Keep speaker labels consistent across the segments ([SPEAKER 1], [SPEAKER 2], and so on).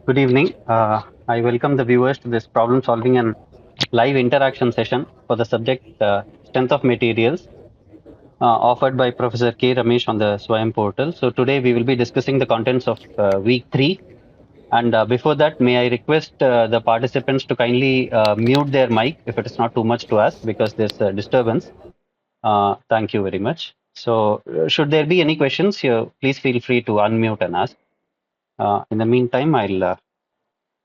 [SPEAKER 1] Good evening. I welcome the viewers to this problem solving and live interaction session for the subject Strength of Materials offered by Professor K. Ramesh on the Swayam portal. So today we will be discussing the contents of week 3. And before that, may I request the participants to kindly mute their mic if it is not too much to ask because there's a disturbance. Thank you very much. So should there be any questions, please feel free to unmute and ask. In the meantime, I'll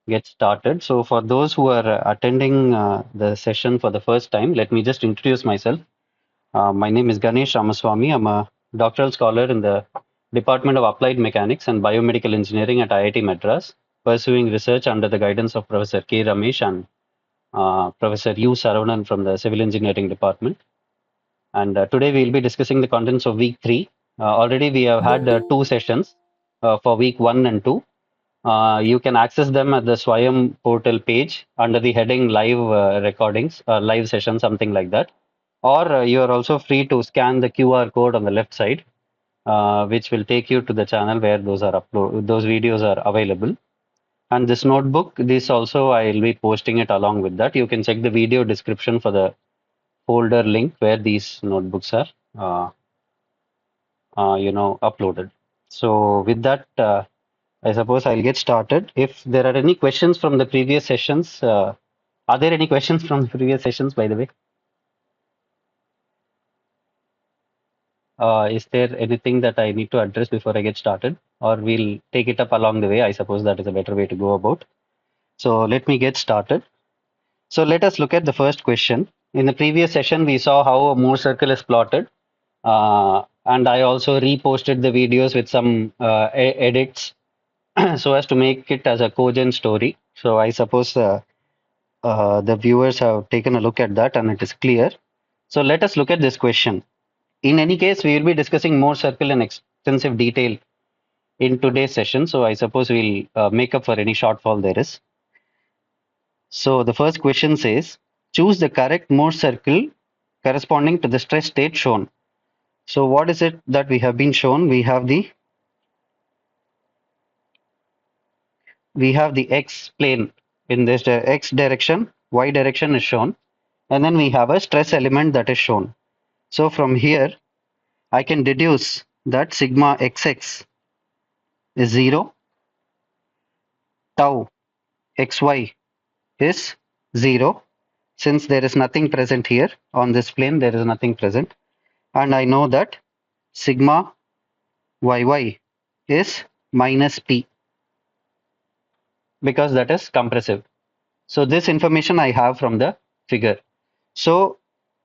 [SPEAKER 1] get started. So for those who are attending the session for the first time, let me just introduce myself. My name is Ganesh Ramaswamy. I'm a doctoral scholar in the Department of Applied Mechanics and Biomedical Engineering at IIT Madras, pursuing research under the guidance of Professor K. Ramesh and Professor U. Saravanan from the Civil Engineering Department. And today we'll be discussing the contents of week 3. Already we have had 2 sessions for week 1 and 2. You can access them at the Swayam portal page under the heading live recordings, live session, something like that. Or you are also free to scan the QR code on the left side, which will take you to the channel where those videos are available. And this notebook, this also I will be posting it along with that. You can check the video description for the folder link where these notebooks are, uploaded. So with that, I suppose I'll get started. If there are any questions from the previous sessions, are there any questions from the previous sessions, by the way? Is there anything that I need to address before I get started? Or we'll take it up along the way. I suppose that is a better way to go about. So let me get started. So let us look at the first question. In the previous session, we saw how a Mohr circle is plotted. And I also reposted the videos with some edits so as to make it as a cogent story. So I suppose the viewers have taken a look at that and it is clear. So let us look at this question. In any case, we will be discussing Mohr circle in extensive detail in today's session. So I suppose we'll make up for any shortfall there is. So the first question says, choose the correct Mohr circle corresponding to the stress state shown. So what is it that we have been shown? We have the x plane in this x direction, y direction is shown, and then we have a stress element that is shown. So from here, I can deduce that sigma xx is 0, tau xy is 0. Since there is nothing present here on this plane, there is nothing present. And I know that sigma yy is minus p because that is compressive. So this information I have from the figure. So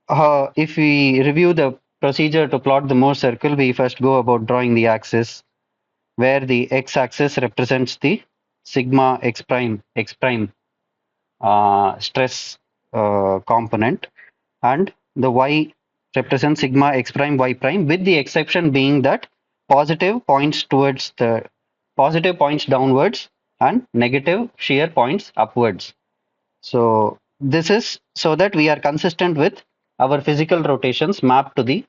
[SPEAKER 1] if we review the procedure to plot the Mohr circle, we first go about drawing the axis where the x-axis represents the sigma x prime stress component, and the y represents sigma x prime y prime, with the exception being that positive points downwards and negative shear points upwards. So this is so that we are consistent with our physical rotations mapped to the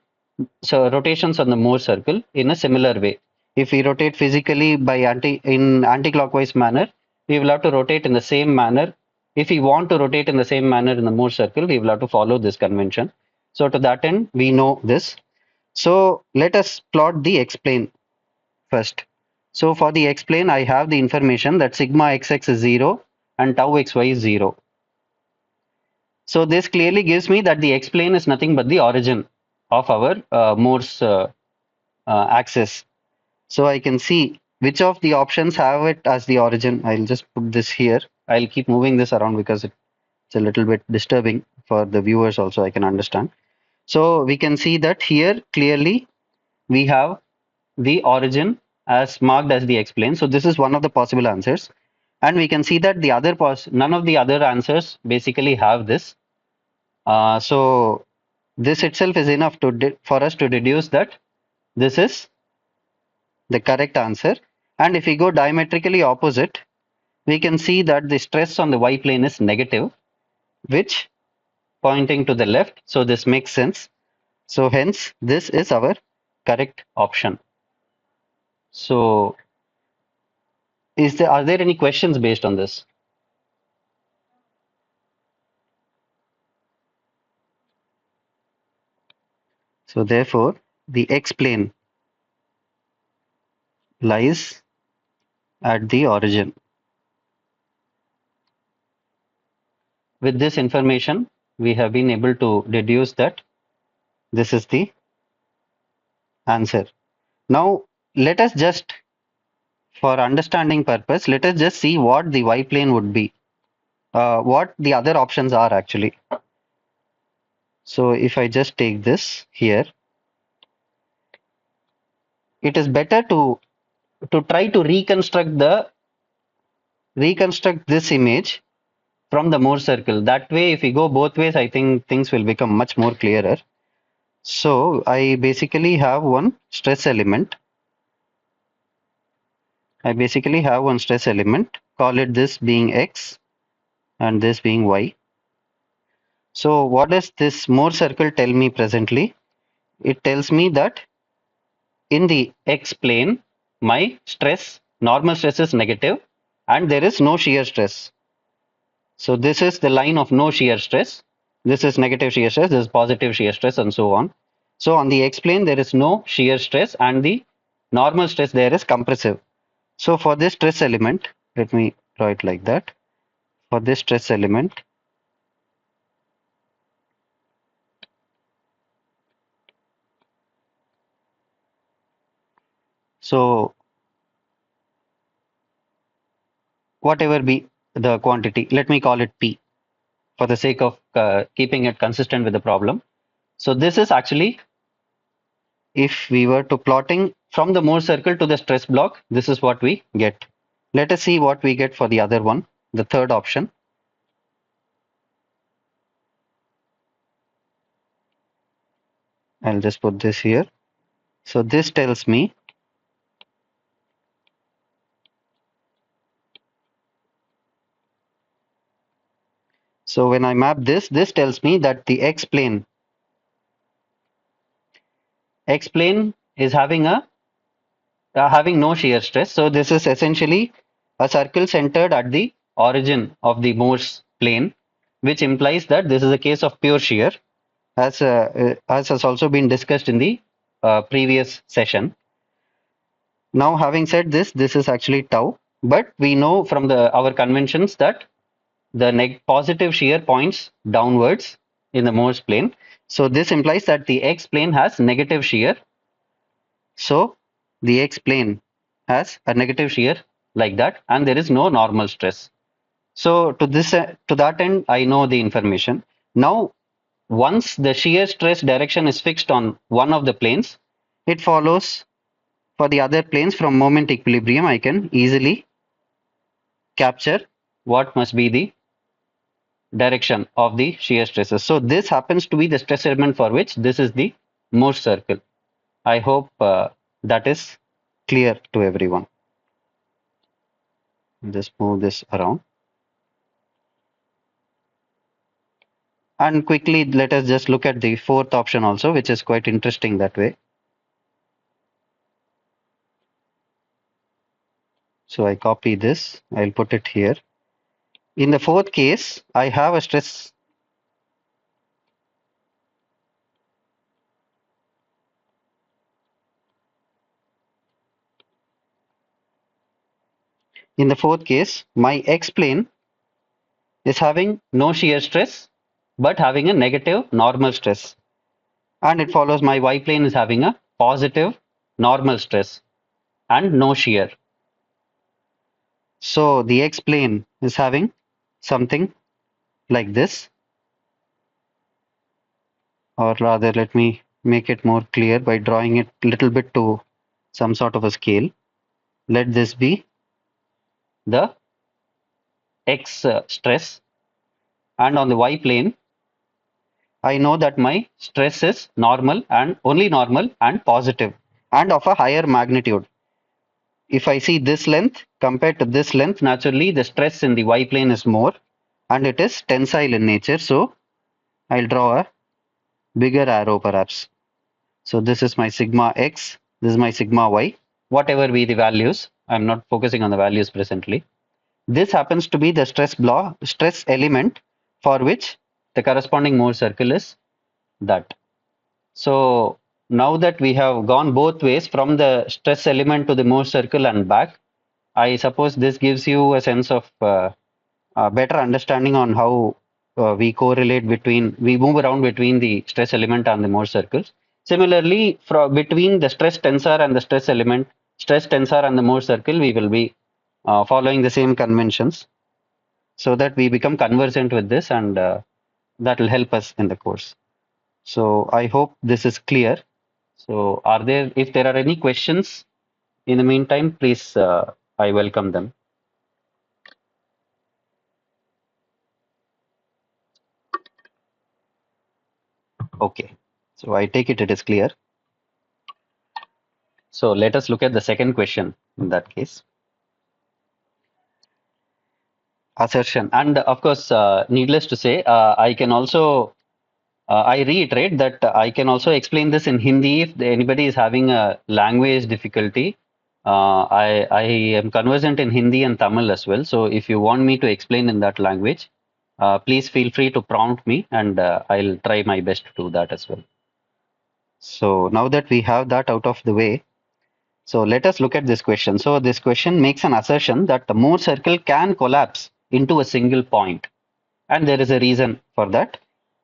[SPEAKER 1] rotations on the Mohr circle in a similar way. If we rotate physically by anti-clockwise manner, we will have to rotate in the same manner. If we want to rotate in the same manner in the Mohr circle, we will have to follow this convention. So to that end, we know this. So let us plot the x-plane first. So for the x-plane, I have the information that sigma xx is 0 and tau xy is 0. So this clearly gives me that the x-plane is nothing but the origin of our Mohr's axis. So I can see which of the options have it as the origin. I'll just put this here. I'll keep moving this around because it's a little bit disturbing for the viewers also, I can understand. So we can see that here clearly we have the origin as marked as the x-plane. So this is one of the possible answers. And we can see that the other none of the other answers basically have this. So this itself is enough for us to deduce that this is the correct answer. And if we go diametrically opposite, we can see that the stress on the y plane is negative, which pointing to the left. So this makes sense. So hence this is our correct option. So Are there any questions based on this? So therefore, the x-plane lies at the origin. With this information, we have been able to deduce that this is the answer. Now, let us just, for understanding purpose, let us just see what the y-plane would be. What the other options are actually. So if I just take this here, it is better to try to reconstruct this image from the Mohr circle. That way, if we go both ways, I think things will become much more clearer. So I basically have one stress element. Call it this being x and this being y. So what does this Mohr circle tell me presently? It tells me that in the x plane, my normal stress is negative and there is no shear stress. So this is the line of no shear stress. This is negative shear stress, this is positive shear stress, and so on. So on the x plane, there is no shear stress and the normal stress there is compressive. So for this stress element, let me draw it like that. For this stress element, so whatever be the quantity, let me call it P for the sake of keeping it consistent with the problem. So this is actually, if we were to plotting from the Mohr circle to the stress block, this is what we get. Let us see what we get for the other one, the third option. I'll just put this here. So this tells me, so when I map this, this tells me that the x plane is having no shear stress. So this is essentially a circle centered at the origin of the Mohr's plane, which implies that this is a case of pure shear, as has also been discussed in the previous session. Now, having said this, this is actually tau, but we know from our conventions that the positive shear points downwards in the Mohr's plane. So this implies that the x plane has negative shear. So the x plane has a negative shear like that, and there is no normal stress. So to that end, I know the information. Now, once the shear stress direction is fixed on one of the planes, it follows for the other planes from moment equilibrium. I can easily capture what must be the direction of the shear stresses. So this happens to be the stress element for which this is the Mohr circle. I hope that is clear to everyone. Just move this around. And quickly, let us just look at the fourth option also, which is quite interesting that way. So I copy this, I'll put it here. In the fourth case, I have a stress. In the fourth case, my x plane is having no shear stress, but having a negative normal stress. And it follows my y plane is having a positive normal stress and no shear. So the x plane is having something like this, or rather, let me make it more clear by drawing it a little bit to some sort of a scale. Let this be the x stress, and on the y plane, I know that my stress is normal and only normal and positive and of a higher magnitude. If I see this length compared to this length, naturally the stress in the y plane is more and it is tensile in nature. So I'll draw a bigger arrow perhaps. So this is my sigma x, this is my sigma y, whatever be the values. I'm not focusing on the values presently. This happens to be the stress element for which the corresponding Mohr circle is that. So now that we have gone both ways from the stress element to the Mohr circle and back, I suppose this gives you a sense of a better understanding on how we move around between the stress element and the Mohr circles. Similarly, between the stress tensor and the stress element, stress tensor and the Mohr circle, we will be following the same conventions so that we become conversant with this, and that will help us in the course. So I hope this is clear. So if there are any questions in the meantime, please, I welcome them. Okay. So I take it is clear. So let us look at the second question in that case. Assertion. And of course, needless to say, I reiterate that I can also explain this in Hindi if anybody is having a language difficulty. I am conversant in Hindi and Tamil as well. So if you want me to explain in that language, please feel free to prompt me, and I'll try my best to do that as well. So now that we have that out of the way, so let us look at this question. So this question makes an assertion that the Mohr circle can collapse into a single point. And there is a reason for that.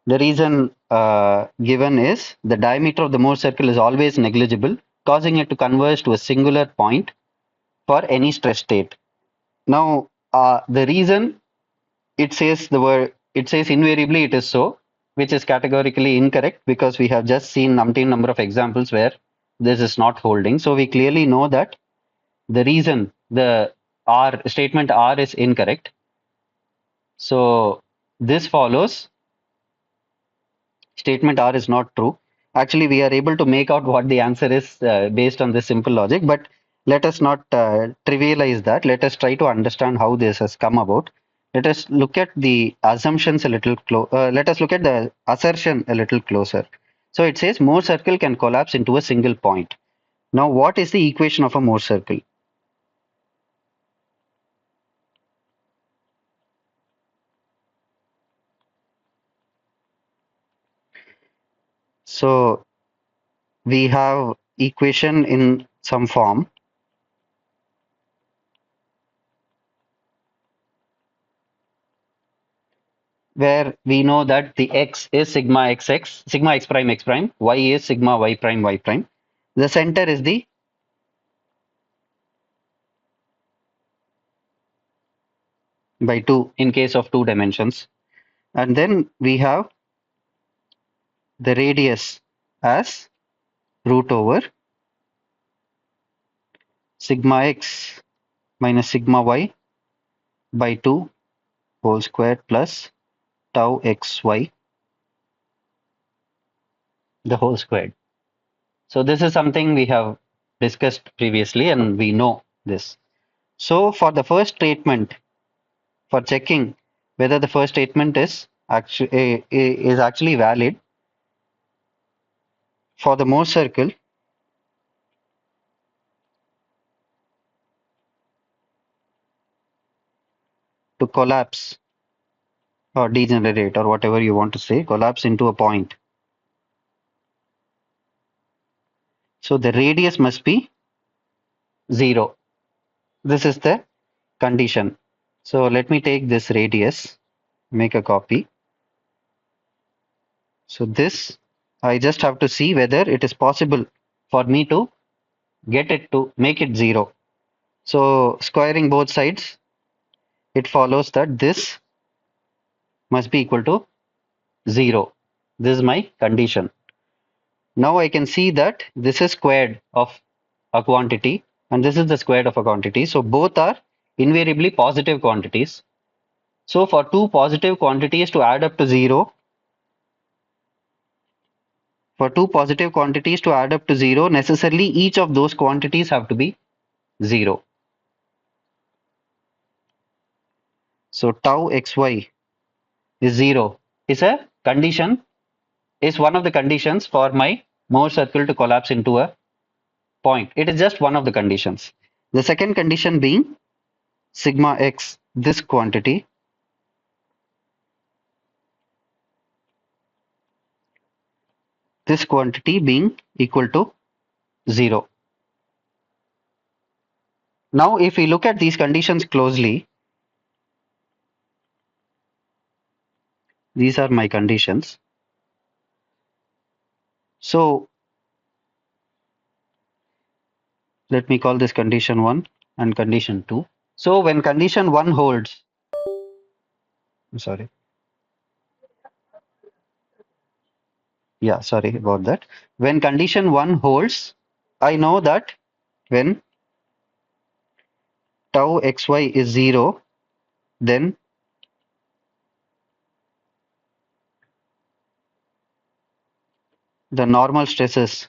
[SPEAKER 1] The reason given is the diameter of the Mohr circle is always negligible, causing it to converge to a singular point for any stress state. Now, the reason it says invariably it is so, which is categorically incorrect because we have just seen umpteen number of examples where this is not holding. So we clearly know that the reason the statement R is incorrect. So this follows statement R is not true. Actually, we are able to make out what the answer is based on this simple logic, but let us not trivialize that. Let us try to understand how this has come about. Let us look at the assumptions a little let us look at the assertion a little closer. So it says Mohr circle can collapse into a single point. Now, what is the equation of a Mohr circle? So we have equation in some form where we know that the x is sigma xx, sigma x prime, y is sigma y prime y prime. The center is the by 2 in case of 2 dimensions. And then we have the radius as root over sigma x minus sigma y by 2 whole square plus tau xy the whole squared. So this is something we have discussed previously and we know this. So for the first statement, for checking whether the first statement is actually valid, for the Mohr circle, to collapse or degenerate or whatever you want to say, collapse into a point. So the radius must be 0. This is the condition. So let me take this radius, make a copy. So this, I just have to see whether it is possible for me to get it to make it 0. So squaring both sides, it follows that this must be equal to 0. This is my condition. Now I can see that this is squared of a quantity and this is the squared of a quantity. So both are invariably positive quantities. So for two positive quantities to add up to 0, necessarily each of those quantities have to be 0. So tau xy is 0 is a condition, is one of the conditions for my Mohr circle to collapse into a point. It is just one of the conditions. The second condition being sigma x, this quantity being equal to 0. Now, if we look at these conditions closely, these are my conditions. So let me call this condition 1 and condition 2. So when condition 1 holds, I'm sorry. Yeah, sorry about that. When condition 1 holds, I know that when tau xy is 0, then the normal stresses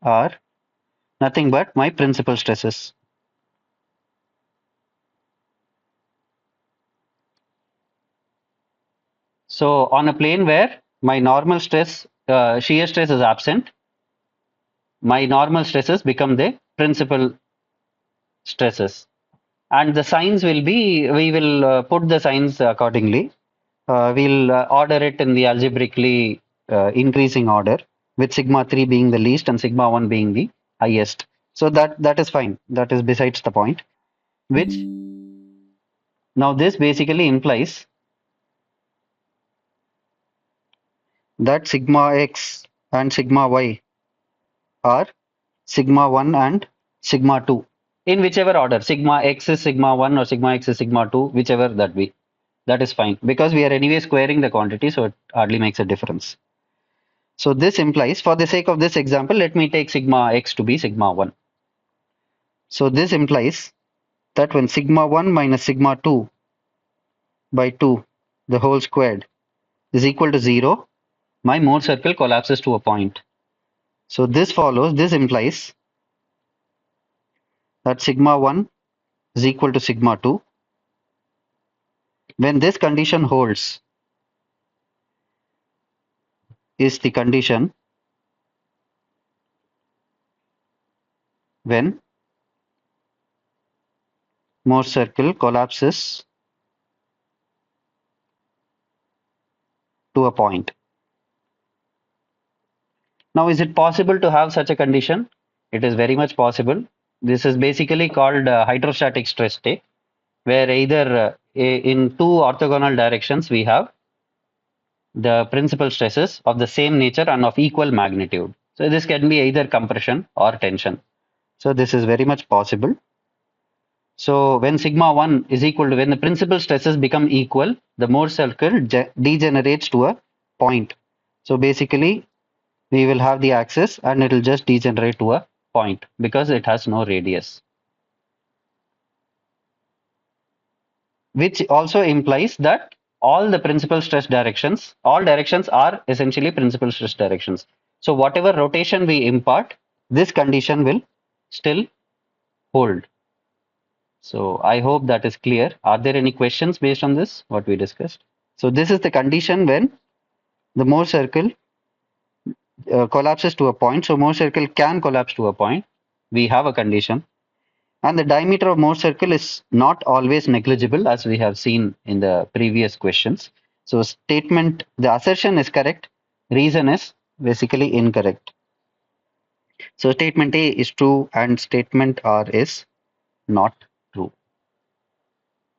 [SPEAKER 1] are nothing but my principal stresses. So on a plane where my normal stress, shear stress is absent, my normal stresses become the principal stresses. And the signs will be, we will put the signs accordingly. We'll order it in the algebraically increasing order, with sigma 3 being the least and sigma 1 being the highest. So that is fine. That is besides the point. Which now this basically implies that sigma x and sigma y are sigma 1 and sigma 2 in whichever order. Sigma x is sigma 1 or sigma x is sigma 2, whichever that be. That is fine because we are anyway squaring the quantity, so it hardly makes a difference. So this implies, for the sake of this example, let me take sigma x to be sigma 1. So this implies that when sigma 1 minus sigma 2 by 2, the whole squared, is equal to 0, my Mohr circle collapses to a point. So this follows, this implies that sigma 1 is equal to sigma 2. When this condition holds, is the condition when Mohr circle collapses to a point. Now, is it possible to have such a condition? It is very much possible. This is basically called hydrostatic stress state, where either in two orthogonal directions we have the principal stresses of the same nature and of equal magnitude. So this can be either compression or tension. So this is very much possible. So when sigma 1 is equal to, when the principal stresses become equal, the Mohr circle degenerates to a point. So basically we will have the axis and it will just degenerate to a point because it has no radius. Which also implies that all the principal stress directions, all directions are essentially principal stress directions. So whatever rotation we impart, this condition will still hold. So I hope that is clear. Are there any questions based on this, what we discussed? So this is the condition when the Mohr circle collapses to a point. So Mohr circle can collapse to a point. We have a condition. And the diameter of Mohr circle is not always negligible, as we have seen in the previous questions. So statement, the assertion is correct. Reason is basically incorrect. So statement A is true and statement R is not true.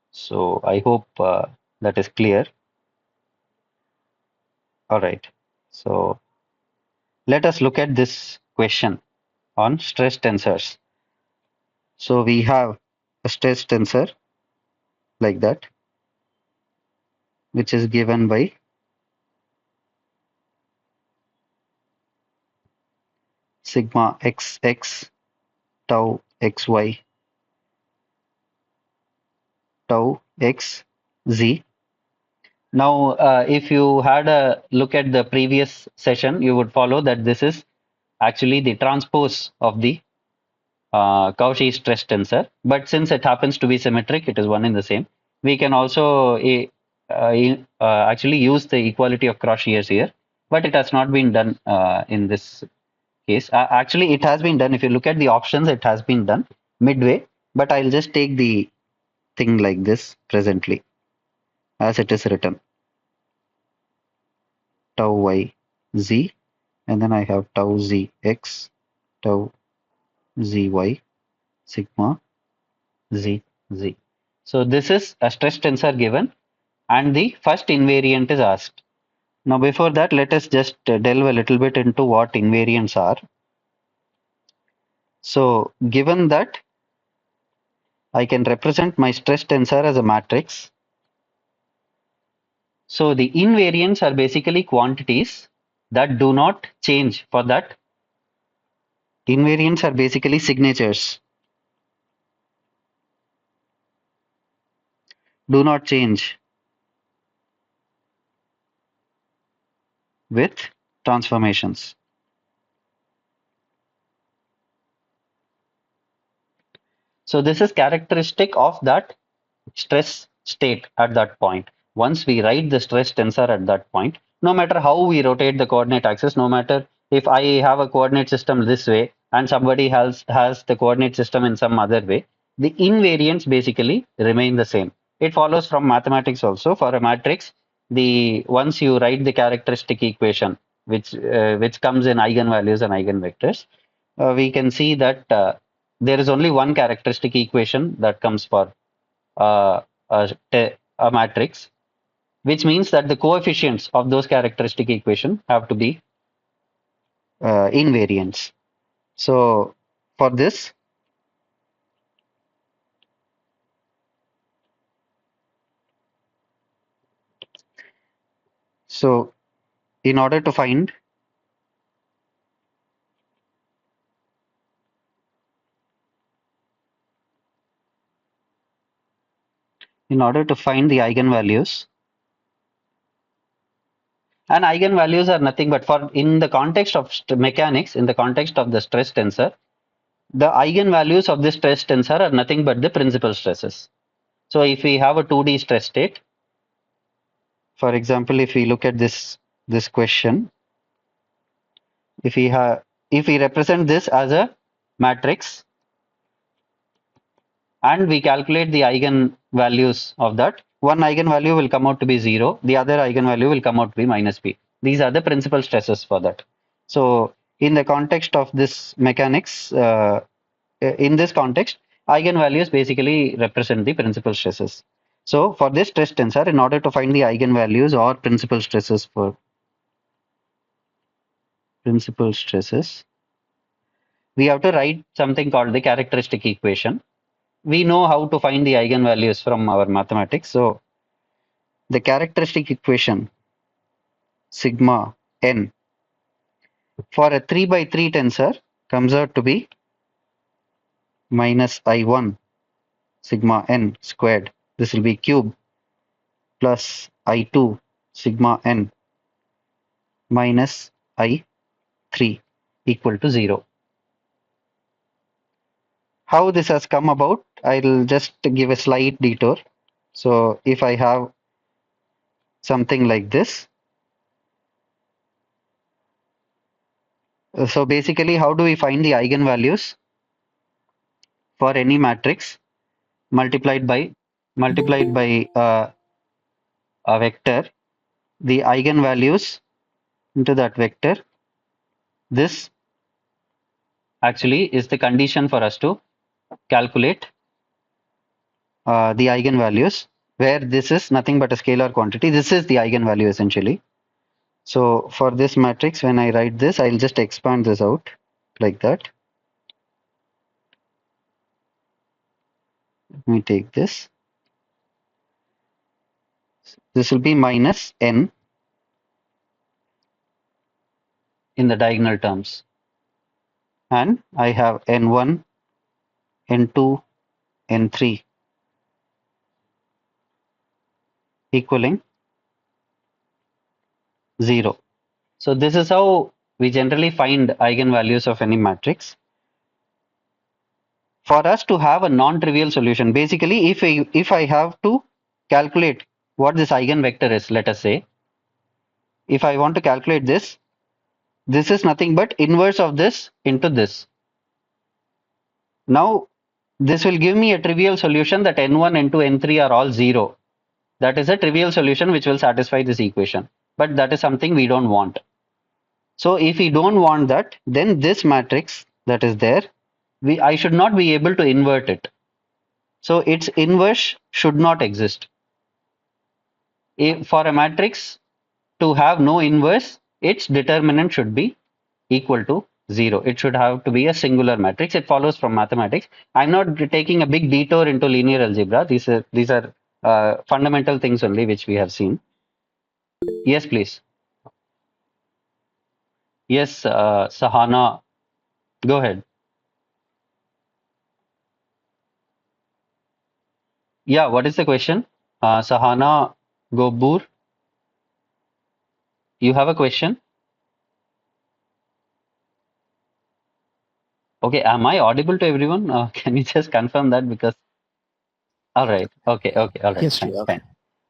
[SPEAKER 1] So I hope that is clear. All right. So let us look at this question on stress tensors. So we have a stress tensor like that, which is given by sigma xx tau xy tau xz. Now, if you had a look at the previous session, you would follow that this is actually the transpose of the Cauchy stress tensor. But since it happens to be symmetric, it is one and the same. We can also actually use the equality of cross shears here, but it has not been done in this case. Actually, it has been done. If you look at the options, it has been done midway, but I'll just take the thing like this presently as it is written, tau y z, and then I have tau z x, tau z y, sigma z z. So this is a stress tensor given, and the first invariant is asked. Now, before that, let us just delve a little bit into what invariants are. So, given that I can represent my stress tensor as a matrix, so the invariants are basically quantities that do not change for that. Invariants are basically signatures, do not change with transformations. So, this is characteristic of that stress state at that point. Once we write the stress tensor at that point, no matter how we rotate the coordinate axis, no matter if I have a coordinate system this way and somebody has the coordinate system in some other way, the invariants basically remain the same. It follows from mathematics also. For a matrix, the once you write the characteristic equation, which comes in eigenvalues and eigenvectors, we can see that there is only one characteristic equation that comes for uh, a matrix, which means that the coefficients of those characteristic equation have to be invariants. So for this, so in order to find the eigenvalues, and eigenvalues are nothing but, for in the context of mechanics, in the context of the stress tensor, the eigenvalues of the stress tensor are nothing but the principal stresses. So if we have a 2D stress state, for example, if we look at this question, if we represent this as a matrix and we calculate the eigenvalues of that, one eigenvalue will come out to be 0, the other eigenvalue will come out to be minus p. These are the principal stresses for that. So in the context of this mechanics, in this context, eigenvalues basically represent the principal stresses. So for this stress tensor, in order to find the eigenvalues or principal stresses, we have to write something called the characteristic equation. We know how to find the eigenvalues from our mathematics. So the characteristic equation sigma n for a 3 by 3 tensor comes out to be minus I1 sigma n squared. This will be cube plus I2 sigma n minus I3 equal to 0. How this has come about, I'll just give a slight detour. So if I have something like this, so basically how do we find the eigenvalues for any matrix multiplied by a vector, the eigenvalues into that vector? This actually is the condition for us to calculate the eigenvalues, where this is nothing but a scalar quantity. This is the eigenvalue essentially. So for this matrix, when I write this, I'll just expand this out like that. Let me take this. This will be minus n in the diagonal terms. And I have n1, n2, n3 equaling 0. So this is how we generally find eigenvalues of any matrix. For us to have a non-trivial solution, basically if I have to calculate what this eigenvector is, let us say, if I want to calculate this, This is nothing but inverse of this into this. Now, this will give me a trivial solution that n1, n2, n3 are all 0. That is a trivial solution which will satisfy this equation. But that is something we don't want. So if we don't want that, then this matrix that is there, I should not be able to invert it. So its inverse should not exist. For a matrix to have no inverse, its determinant should be equal to 0. It should have to be a singular matrix. It follows from mathematics. I'm not taking a big detour into linear algebra. These are fundamental things only which we have seen. Yes, please. Yes, Sahana, go ahead. Yeah, what is the question? Sahana Gobur, you have a question? Okay, am I audible to everyone? Can you just confirm that? Because, all right, all right,
[SPEAKER 2] Yes,
[SPEAKER 1] fine,
[SPEAKER 2] you are.
[SPEAKER 1] fine.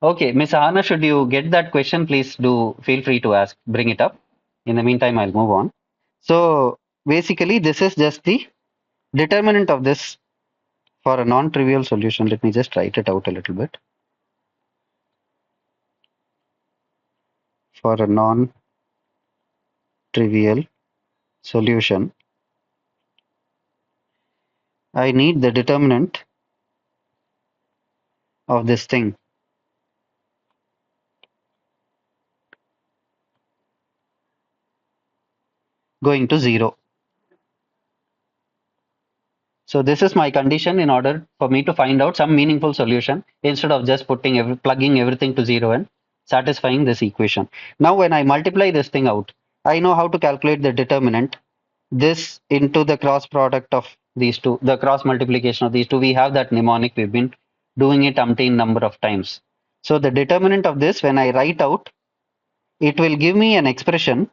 [SPEAKER 1] Okay, Miss Sahana, should you get that question, please do feel free to ask, bring it up. In the meantime, I'll move on. So basically, this is just the determinant of this for a non-trivial solution. Let me just write it out a little bit. For a non-trivial solution, I need the determinant of this thing going to 0. So this is my condition in order for me to find out some meaningful solution instead of just plugging everything to 0 and satisfying this equation. Now when I multiply this thing out, I know how to calculate the determinant. This into the cross product of these two, the cross multiplication of these two, we have that mnemonic. We've been doing it umpteen number of times. So the determinant of this, when I write out, it will give me an expression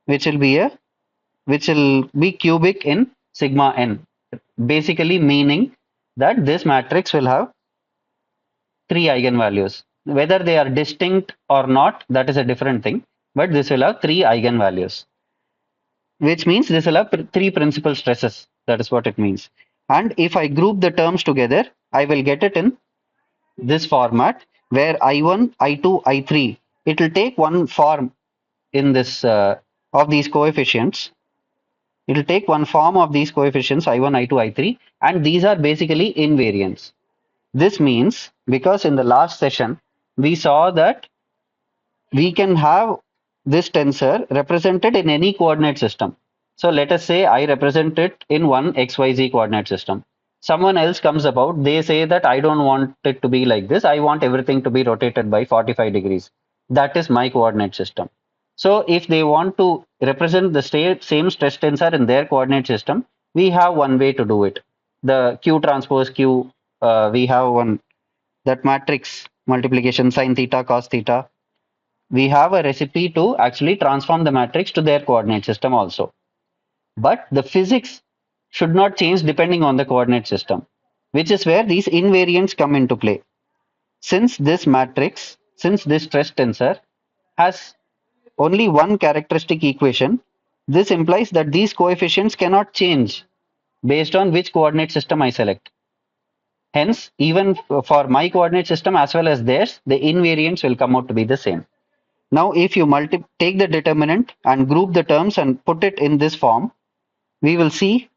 [SPEAKER 1] which will be cubic in sigma n, basically meaning that this matrix will have three eigenvalues. Whether they are distinct or not, that is a different thing, but this will have three eigenvalues, which means this will have three principal stresses. That is what it means. And if I group the terms together, I will get it in this format where I1, I2, I3, it will take one form in this of these coefficients. It will take one form of these coefficients I1, I2, I3, and these are basically invariants. This means, because in the last session we saw that we can have this tensor represented in any coordinate system. So let us say I represent it in one XYZ coordinate system. Someone else comes about, they say that I don't want it to be like this. I want everything to be rotated by 45 degrees. That is my coordinate system. So if they want to represent the same stress tensor in their coordinate system, we have one way to do it. The Q transpose Q, we have one, that matrix multiplication sin theta cos theta. We have a recipe to actually transform the matrix to their coordinate system also. But the physics should not change depending on the coordinate system, which is where these invariants come into play. Since this matrix, since this stress tensor has only one characteristic equation, this implies that these coefficients cannot change based on which coordinate system I select. Hence, even for my coordinate system as well as theirs, the invariants will come out to be the same. Now, if you take the determinant and group the terms and put it in this form, we will see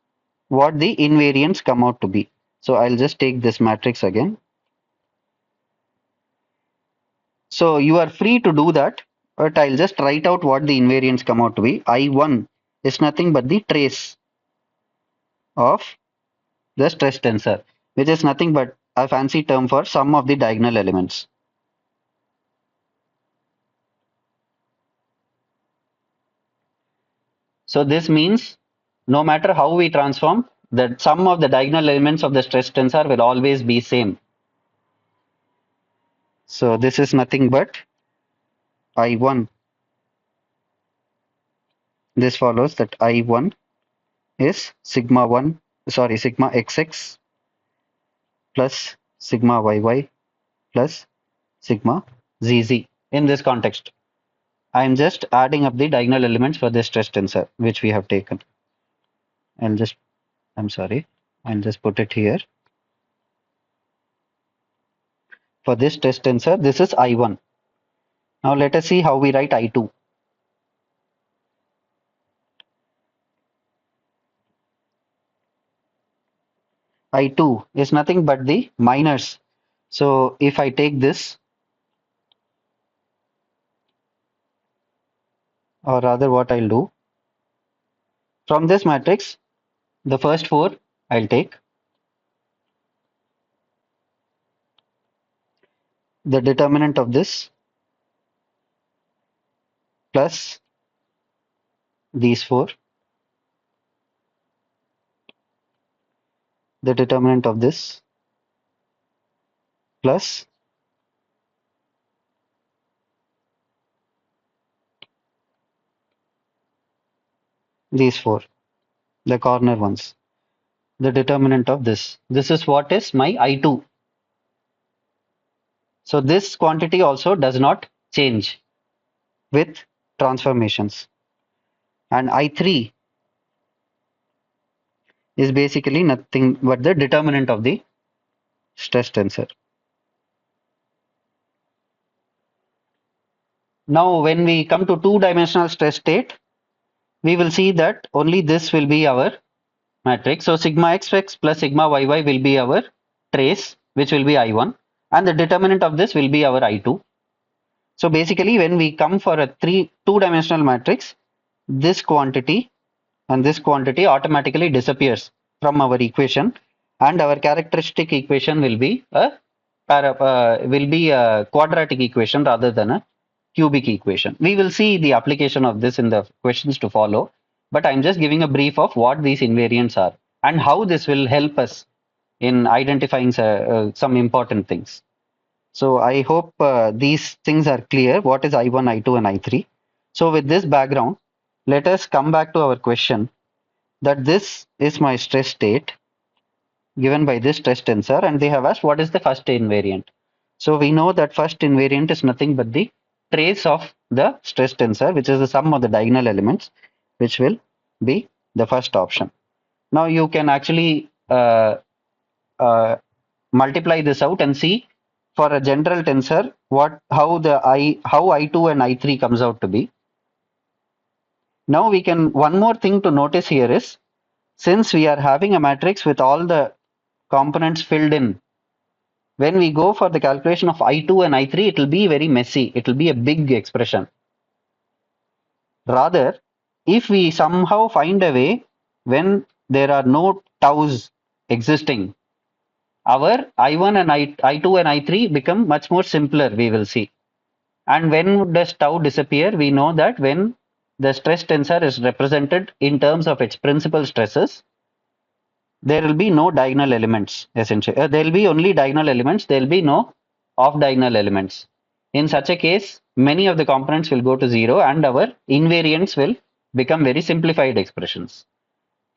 [SPEAKER 1] what the invariants come out to be. So I'll just take this matrix again. So you are free to do that, but I'll just write out what the invariants come out to be. I1 is nothing but the trace of the stress tensor, which is nothing but a fancy term for sum of the diagonal elements. So this means no matter how we transform, the sum of the diagonal elements of the stress tensor will always be same. So this is nothing but I1. This follows that I1 is sigma xx plus sigma yy plus sigma zz in this context. I'm just adding up the diagonal elements for this stress tensor, which we have taken. I'll just, I'm sorry, I'll just put it here. For this stress tensor, this is I1. Now let us see how we write I2. I2 is nothing but the minors. So if I take this, or rather what I'll do, from this matrix, the first four I'll take. The determinant of this plus these four. The determinant of this plus these four, the corner ones. The determinant of this. This is what is my I2. So this quantity also does not change with transformations. And I3 is basically nothing but the determinant of the stress tensor. Now, when we come to two-dimensional stress state, we will see that only this will be our matrix. So sigma xx plus sigma yy will be our trace, which will be I1, and the determinant of this will be our I2. So basically, when we come for a two-dimensional matrix, this quantity and this quantity automatically disappears from our equation, and our characteristic equation will be a quadratic equation rather than a cubic equation. We will see the application of this in the questions to follow, but I'm just giving a brief of what these invariants are and how this will help us in identifying some important things. So I hope these things are clear. What is I1, I2, and I3? So with this background, let us come back to our question that this is my stress state given by this stress tensor, and they have asked what is the first invariant. So we know that first invariant is nothing but the trace of the stress tensor, which is the sum of the diagonal elements, which will be the first option. Now you can actually multiply this out and see for a general tensor how I2 and I3 comes out to be. Now we can, one more thing to notice here is, since we are having a matrix with all the components filled in, when we go for the calculation of I2 and I3, it will be very messy. It will be a big expression. Rather, if we somehow find a way when there are no taus existing, our I1 and I2 and I3 become much more simpler, we will see. And when does tau disappear? We know that when the stress tensor is represented in terms of its principal stresses, there will be no diagonal elements essentially. There will be only diagonal elements. There will be no off diagonal elements. In such a case, many of the components will go to zero and our invariants will become very simplified expressions.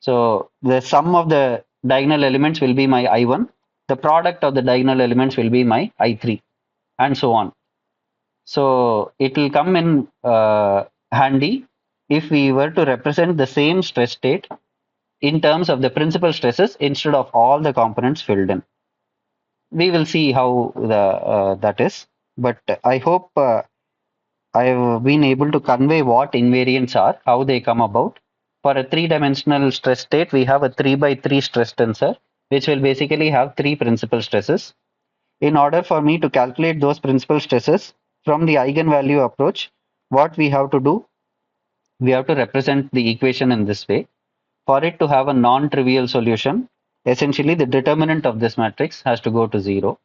[SPEAKER 1] So the sum of the diagonal elements will be my I1. The product of the diagonal elements will be my I3, and so on. So it will come in handy if we were to represent the same stress state in terms of the principal stresses instead of all the components filled in. We will see how that is, but I hope I've been able to convey what invariants are, how they come about. For a three-dimensional stress state, we have a 3 by 3 stress tensor, which will basically have three principal stresses. In order for me to calculate those principal stresses from the eigenvalue approach, what we have to do, we have to represent the equation in this way. For it to have a non-trivial solution, essentially the determinant of this matrix has to go to zero.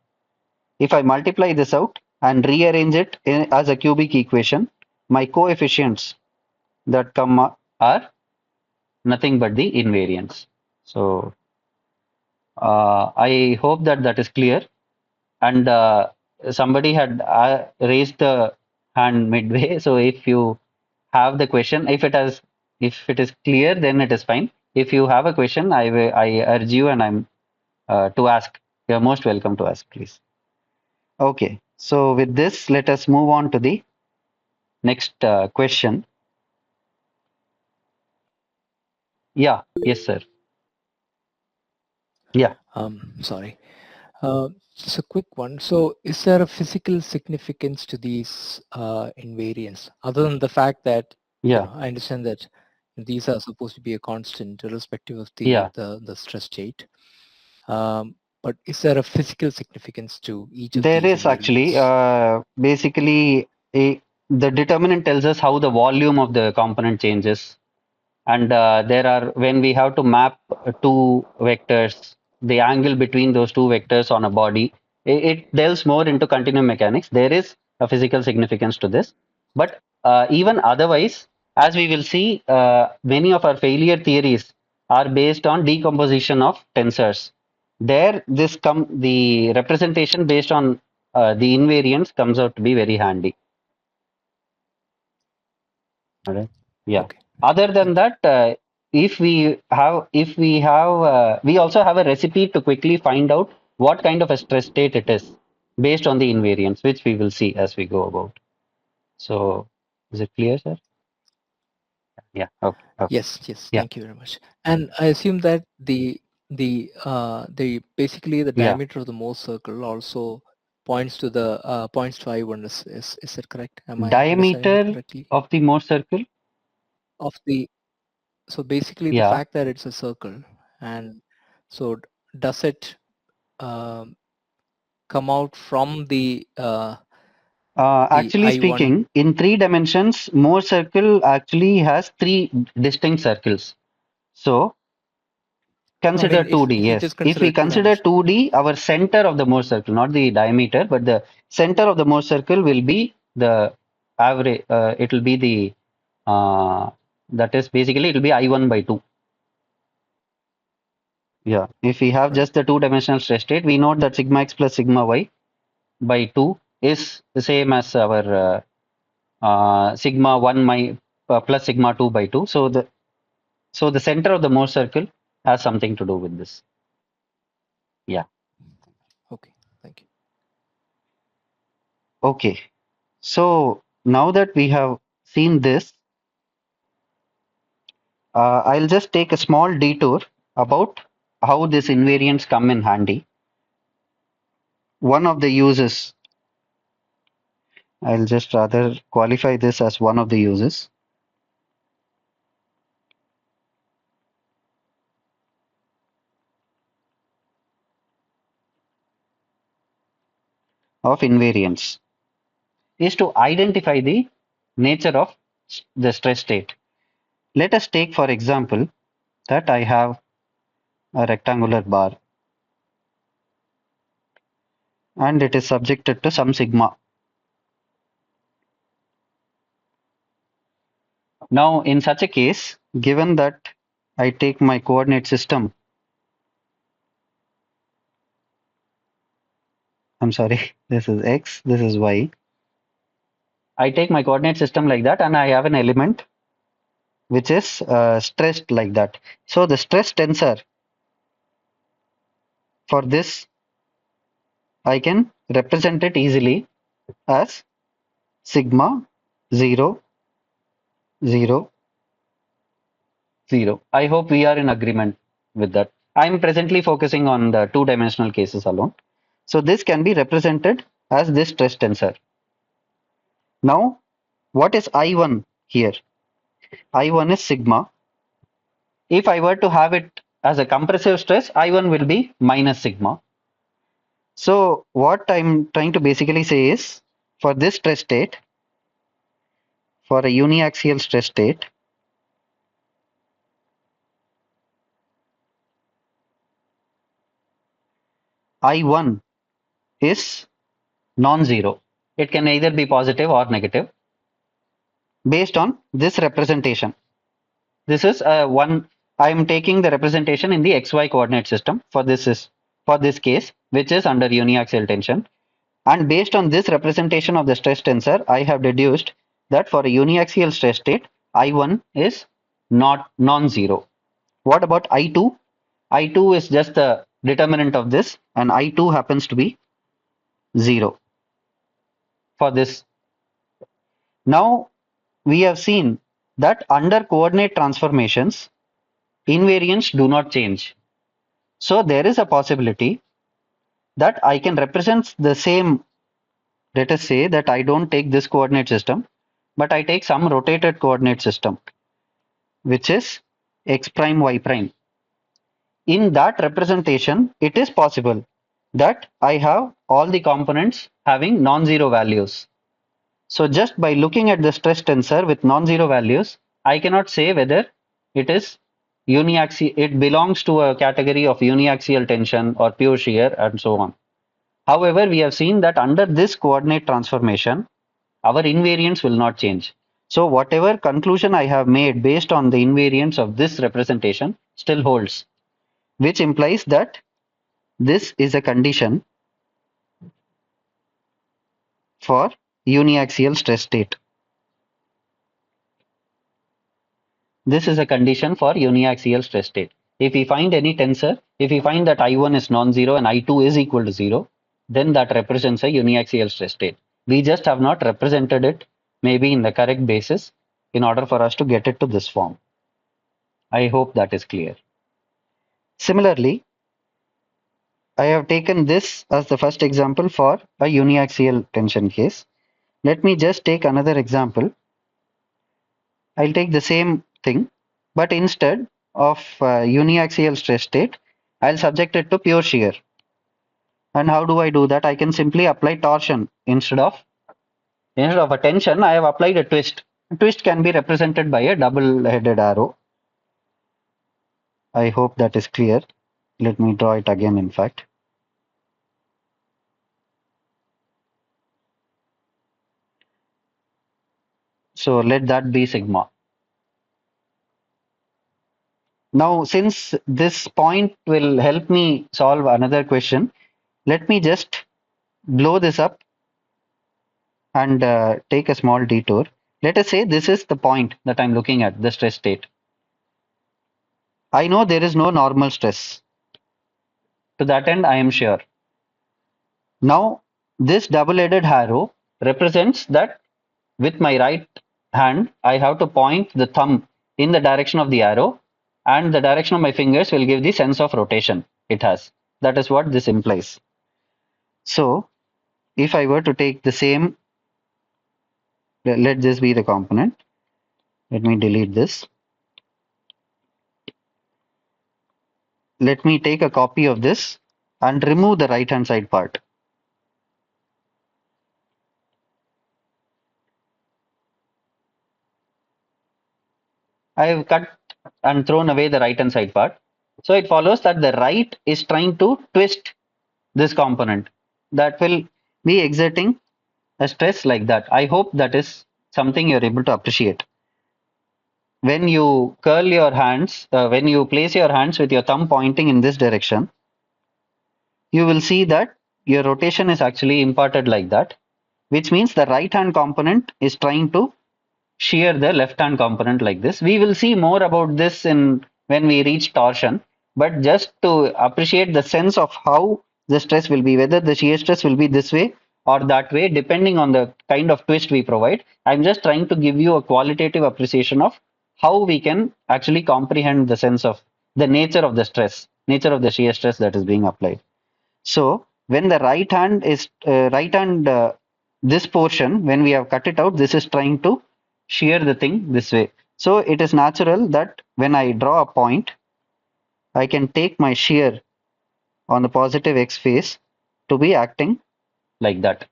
[SPEAKER 1] If I multiply this out and rearrange it as a cubic equation, my coefficients that come up are nothing but the invariants. So I hope that that is clear. And somebody had raised the hand midway. So if you have the question, if it is clear, then it is fine. If you have a question, I urge you and I'm to ask. You're most welcome to ask, please. Okay. So with this, let us move on to the next question. Yeah, yes, sir. Yeah,
[SPEAKER 2] Sorry. Just a quick one. So, is there a physical significance to these invariants, other than the fact that
[SPEAKER 1] yeah,
[SPEAKER 2] I understand that these are supposed to be a constant, irrespective of
[SPEAKER 1] yeah.
[SPEAKER 2] the stress state. But is there a physical significance to each of
[SPEAKER 1] There
[SPEAKER 2] these
[SPEAKER 1] is actually
[SPEAKER 2] invariants?
[SPEAKER 1] basically the determinant tells us how the volume of the component changes. And there are, when we have to map two vectors, the angle between those two vectors on a body, it delves more into continuum mechanics. There is a physical significance to this. But even otherwise, as we will see, many of our failure theories are based on decomposition of tensors. There, the representation based on the invariants comes out to be very handy. All right. Yeah.
[SPEAKER 2] Okay,
[SPEAKER 1] Other than
[SPEAKER 2] thank you.
[SPEAKER 1] that, we also have a recipe to quickly find out what kind of a stress state it is based on the invariants, which we will see as we go about. So, is it clear, sir? Yeah. Okay. Okay.
[SPEAKER 2] Yes, yes,
[SPEAKER 1] Yeah.
[SPEAKER 2] thank you very much. And I assume that the basically the
[SPEAKER 1] Yeah.
[SPEAKER 2] diameter of the Mohs circle also points to I1. Is that correct? Am I understanding it
[SPEAKER 1] Diameter
[SPEAKER 2] correctly?
[SPEAKER 1] of the Mohr circle.
[SPEAKER 2] Of the So basically the
[SPEAKER 1] Yeah.
[SPEAKER 2] fact that it's a circle, and so does it um, come out from the
[SPEAKER 1] Actually
[SPEAKER 2] I1?
[SPEAKER 1] speaking, in three dimensions, Mohr circle actually has three distinct circles. So,
[SPEAKER 2] No, I
[SPEAKER 1] consider
[SPEAKER 2] mean,
[SPEAKER 1] 2D,
[SPEAKER 2] if you
[SPEAKER 1] yes.
[SPEAKER 2] just
[SPEAKER 1] If we
[SPEAKER 2] consider two
[SPEAKER 1] consider
[SPEAKER 2] dimension.
[SPEAKER 1] 2D, our center of the Mohr circle, not the diameter, but the center of the Mohr circle will be the average, it will be the, that is basically, it will be I1 by 2. Yeah. If we have
[SPEAKER 2] Right.
[SPEAKER 1] just the two-dimensional stress state, we know that sigma x plus sigma y by 2 is the same as our sigma 1 plus sigma 2 by 2. So the center of the Mohr circle has something to do with this. Yeah.
[SPEAKER 2] Okay, thank you.
[SPEAKER 1] Okay. So now that we have seen this, I'll just take a small detour about how these invariants come in handy. One of the uses, I'll just rather qualify this as one of the uses of invariants is to identify the nature of the stress state. Let us take, for example, that I have a rectangular bar and it is subjected to some sigma. Now, in such a case, given that I take my coordinate system, I'm sorry, this is x, this is y. I take my coordinate system like that and I have an element which is stressed like that. So the stress tensor for this, I can represent it easily as sigma 0, 0, 0. I hope we are in agreement with that. I'm presently focusing on the two-dimensional cases alone. So this can be represented as this stress tensor. Now, what is I1 here? I1 is sigma. If I were to have it as a compressive stress, I1 will be minus sigma. So what I'm trying to basically say is, for this stress state, for a uniaxial stress state, I1 is non-zero. It can either be positive or negative based on this representation. This is one. I am taking the representation in the xy coordinate system for this case, which is under uniaxial tension. And based on this representation of the stress tensor, I have deduced that for a uniaxial stress state, I1 is not non-zero. What about I2? I2 is just the determinant of this, and I2 happens to be 0 for this. Now, we have seen that under coordinate transformations, invariants do not change. So there is a possibility that I can represent the same. Let us say that I don't take this coordinate system, but I take some rotated coordinate system, which is x prime y prime. In that representation, it is possible that I have all the components having non-zero values. So just by looking at the stress tensor with non-zero values, I cannot say whether it is uniaxial, it belongs to a category of uniaxial tension or pure shear and so on. However, we have seen that under this coordinate transformation, our invariants will not change. So whatever conclusion I have made based on the invariants of this representation still holds, which implies that this is a condition for uniaxial stress state. This is a condition for uniaxial stress state. If we find any tensor, if we find that I1 is non-zero and I2 is equal to 0, then that represents a uniaxial stress state. We just have not represented it maybe in the correct basis in order for us to get it to this form. I hope that is clear. Similarly, I have taken this as the first example for a uniaxial tension case. Let me just take another example. I'll take the same thing, but instead of uniaxial stress state, I'll subject it to pure shear. And how do I do that? I can simply apply torsion instead of a tension. I have applied a twist. A twist can be represented by a double-headed arrow. I hope that is clear. Let me draw it again, in fact. So let that be sigma. Now, since this point will help me solve another question, let me just blow this up and take a small detour. Let us say this is the point that I'm looking at, the stress state. I know there is no normal stress. To that end, I am sure. Now, this double-headed arrow represents that with my right hand, I have to point the thumb in the direction of the arrow, and the direction of my fingers will give the sense of rotation it has. That is what this implies. So, if I were to take the same, let this be the component. Let me delete this. Let me take a copy of this and remove the right hand side part. I have cut and thrown away the right hand side part. So it follows that the right is trying to twist this component that will be exerting a stress like that. I hope that is something you're able to appreciate. When you curl your hands, when you place your hands with your thumb pointing in this direction, you will see that your rotation is actually imparted like that, which means the right hand component is trying to shear the left hand component like this. We will see more about this in when we reach torsion, but just to appreciate the sense of how the stress will be, whether the shear stress will be this way or that way, depending on the kind of twist we provide. I'm just trying to give you a qualitative appreciation of how we can actually comprehend the sense of the nature of the stress, nature of the shear stress that is being applied. So when the right hand, this portion, when we have cut it out, this is trying to shear the thing this way. So it is natural that when I draw a point, I can take my shear on the positive x face to be acting like that.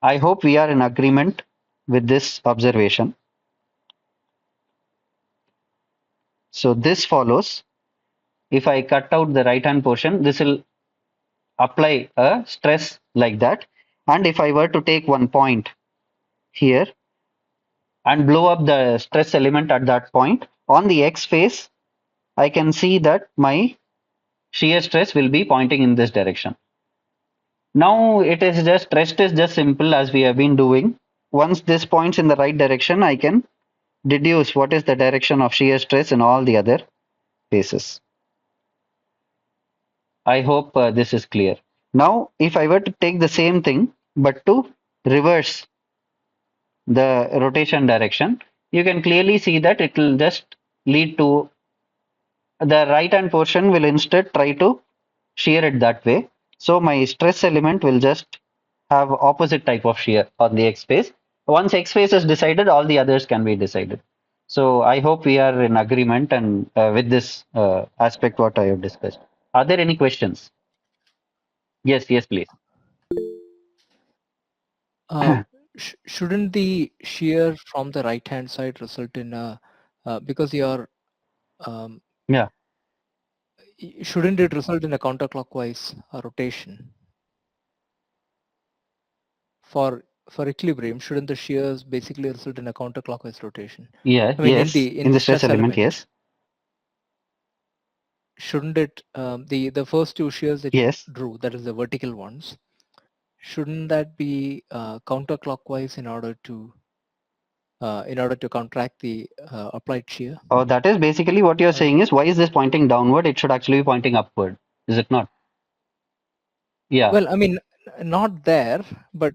[SPEAKER 1] I hope we are in agreement with this observation. So this follows. If I cut out the right hand portion, this will apply a stress like that. And if I were to take one point here and blow up the stress element at that point, on the x face, I can see that my shear stress will be pointing in this direction. Now it is just, rest is just simple as we have been doing. Once this points in the right direction, I can deduce what is the direction of shear stress in all the other faces. I hope this is clear. Now, if I were to take the same thing, but to reverse the rotation direction, you can clearly see that it will just lead to the right hand portion will instead try to shear it that way. So my stress element will just have opposite type of shear on the X phase. Once X phase is decided, all the others can be decided. So I hope we are in agreement and with this aspect what I have discussed. Are there any questions? Yes, yes, please.
[SPEAKER 2] Uh, shouldn't the shear from the right hand side result in a because you're um,
[SPEAKER 1] Yeah,
[SPEAKER 2] shouldn't it result in a counterclockwise rotation for equilibrium? Shouldn't the shears basically result in a counterclockwise rotation?
[SPEAKER 1] yeah,
[SPEAKER 2] I mean, in
[SPEAKER 1] yes.
[SPEAKER 2] the
[SPEAKER 1] In the stress
[SPEAKER 2] stress
[SPEAKER 1] element,
[SPEAKER 2] element,
[SPEAKER 1] yes,
[SPEAKER 2] shouldn't it the first two shears that you
[SPEAKER 1] yes.
[SPEAKER 2] drew, that is the vertical ones, shouldn't that be counterclockwise in order to counteract the applied shear?
[SPEAKER 1] Oh, that is basically what you're
[SPEAKER 2] Or
[SPEAKER 1] saying is why is this pointing downward? It should actually be pointing upward. Is it not? Yeah,
[SPEAKER 2] well, I mean, not there, but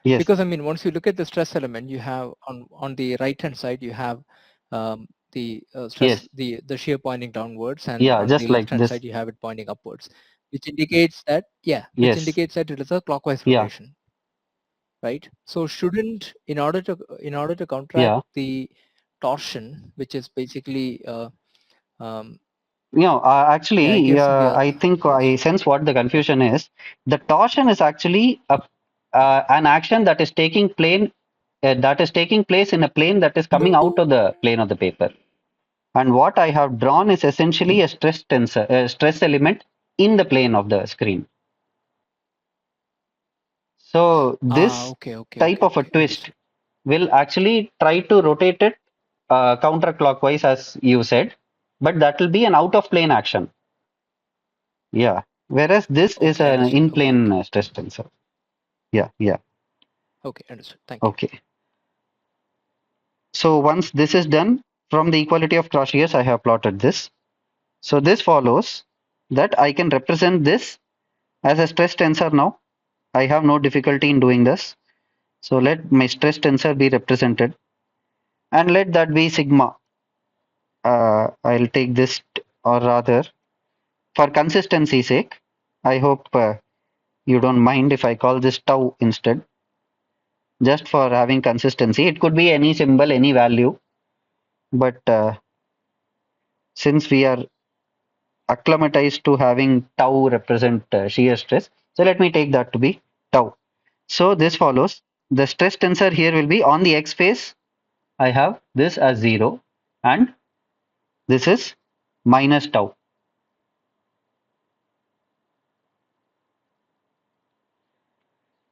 [SPEAKER 1] yes,
[SPEAKER 2] because I mean, once you look at the stress element, you have on the right hand side, you have the stress,
[SPEAKER 1] yes,
[SPEAKER 2] the shear pointing downwards, and
[SPEAKER 1] yeah,
[SPEAKER 2] on the
[SPEAKER 1] just like
[SPEAKER 2] left hand
[SPEAKER 1] this.
[SPEAKER 2] side, you have it pointing upwards, which indicates that, yeah, which
[SPEAKER 1] Yes,
[SPEAKER 2] indicates that it is a clockwise
[SPEAKER 1] yeah,
[SPEAKER 2] rotation, right? So shouldn't, in order to counteract
[SPEAKER 1] yeah.
[SPEAKER 2] the torsion, which is basically yeah, I
[SPEAKER 1] Actually,
[SPEAKER 2] guess in the
[SPEAKER 1] I think
[SPEAKER 2] yes.
[SPEAKER 1] I sense what the confusion is. The torsion is actually an action that is taking place in a plane that is coming out of the plane of the paper. And what I have drawn is essentially a stress tensor, a stress element in the plane of the screen. So
[SPEAKER 2] Ah,
[SPEAKER 1] this
[SPEAKER 2] okay, okay,
[SPEAKER 1] type
[SPEAKER 2] okay,
[SPEAKER 1] of a
[SPEAKER 2] okay,
[SPEAKER 1] twist
[SPEAKER 2] understood.
[SPEAKER 1] will actually try to rotate it counterclockwise, as you said, but that will be an out of plane action. Yeah. Whereas this is
[SPEAKER 2] Okay,
[SPEAKER 1] an
[SPEAKER 2] understood.
[SPEAKER 1] in
[SPEAKER 2] Okay,
[SPEAKER 1] plane
[SPEAKER 2] okay,
[SPEAKER 1] stress tensor. Yeah, yeah.
[SPEAKER 2] okay, understood. Thank you.
[SPEAKER 1] Okay. So once this is done, from the equality of cross shears, I have plotted this. So this follows that I can represent this as a stress tensor now. I have no difficulty in doing this. So let my stress tensor be represented and let that be sigma. I'll take this, or rather, for consistency's sake, I hope you don't mind if I call this tau instead, just for having consistency. It could be any symbol, any value, but since we are acclimatized to having tau represent shear stress, so let me take that to be tau. So this follows. The stress tensor here will be on the x phase. I have this as 0 and this is minus tau.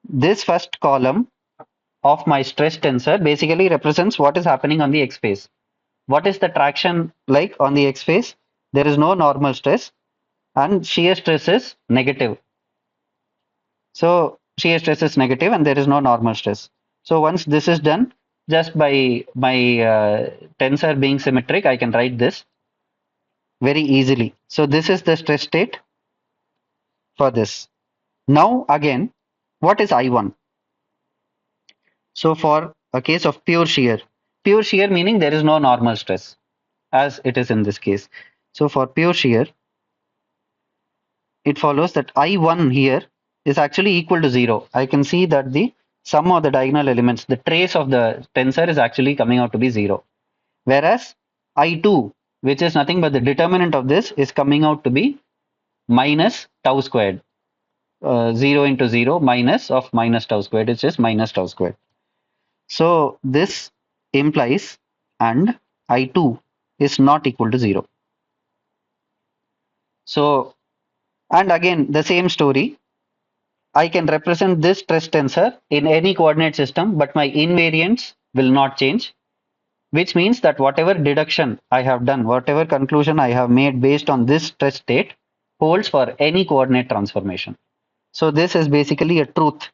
[SPEAKER 1] This first column of my stress tensor basically represents what is happening on the x phase. What is the traction like on the x phase? There is no normal stress and shear stress is negative. So shear stress is negative and there is no normal stress. So once this is done, just by my tensor being symmetric, I can write this very easily. So this is the stress state for this. Now again, what is I1? So for a case of pure shear meaning there is no normal stress as it is in this case. So for pure shear, it follows that I1 here is actually equal to 0. I can see that the sum of the diagonal elements, the trace of the tensor is actually coming out to be 0. Whereas I2, which is nothing but the determinant of this, is coming out to be minus tau squared. 0 into 0 minus of minus tau squared, which is minus tau squared. So this implies and I2 is not equal to 0. So, and again, the same story. I can represent this stress tensor in any coordinate system, but my invariants will not change, which means that whatever deduction I have done, whatever conclusion I have made based on this stress state holds for any coordinate transformation. So this is basically a truth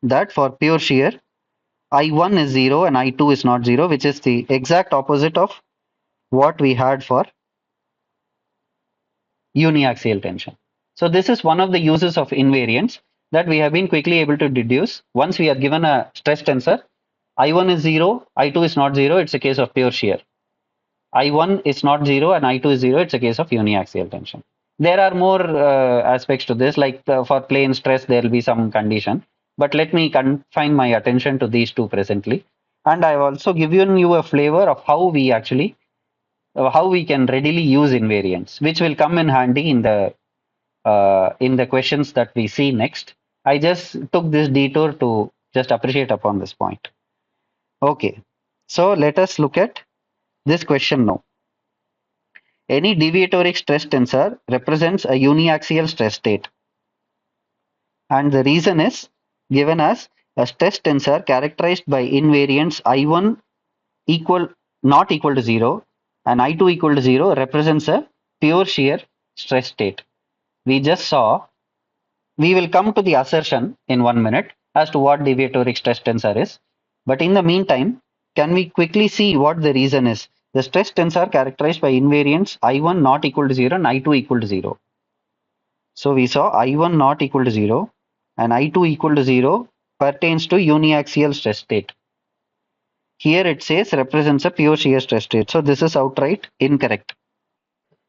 [SPEAKER 1] that for pure shear, I1 is 0 and I2 is not 0, which is the exact opposite of what we had for uniaxial tension. So this is one of the uses of invariants. that we have been quickly able to deduce. Once we are given a stress tensor, I1 is 0, I2 is not 0, it's a case of pure shear. I1 is not 0 and I2 is 0, it's a case of uniaxial tension. There are more aspects to this, like for plane stress, there will be some condition. But let me confine my attention to these two presently. And I've also given you a flavor of how we actually, how we can readily use invariants, which will come in handy in the questions that we see next. I just took this detour to just appreciate upon this point. Okay, so let us look at this question now. Any deviatoric stress tensor represents a uniaxial stress state. And the reason is given as a stress tensor characterized by invariants I1 equal not equal to 0 and I2 equal to 0 represents a pure shear stress state. We just saw, we will come to the assertion in 1 minute as to what deviatoric stress tensor is. But in the meantime, can we quickly see what the reason is? The stress tensor characterized by invariants I1 not equal to 0 and I2 equal to 0. So we saw I1 not equal to 0 and I2 equal to 0 pertains to uniaxial stress state. Here it says represents a pure shear stress state. So this is outright incorrect.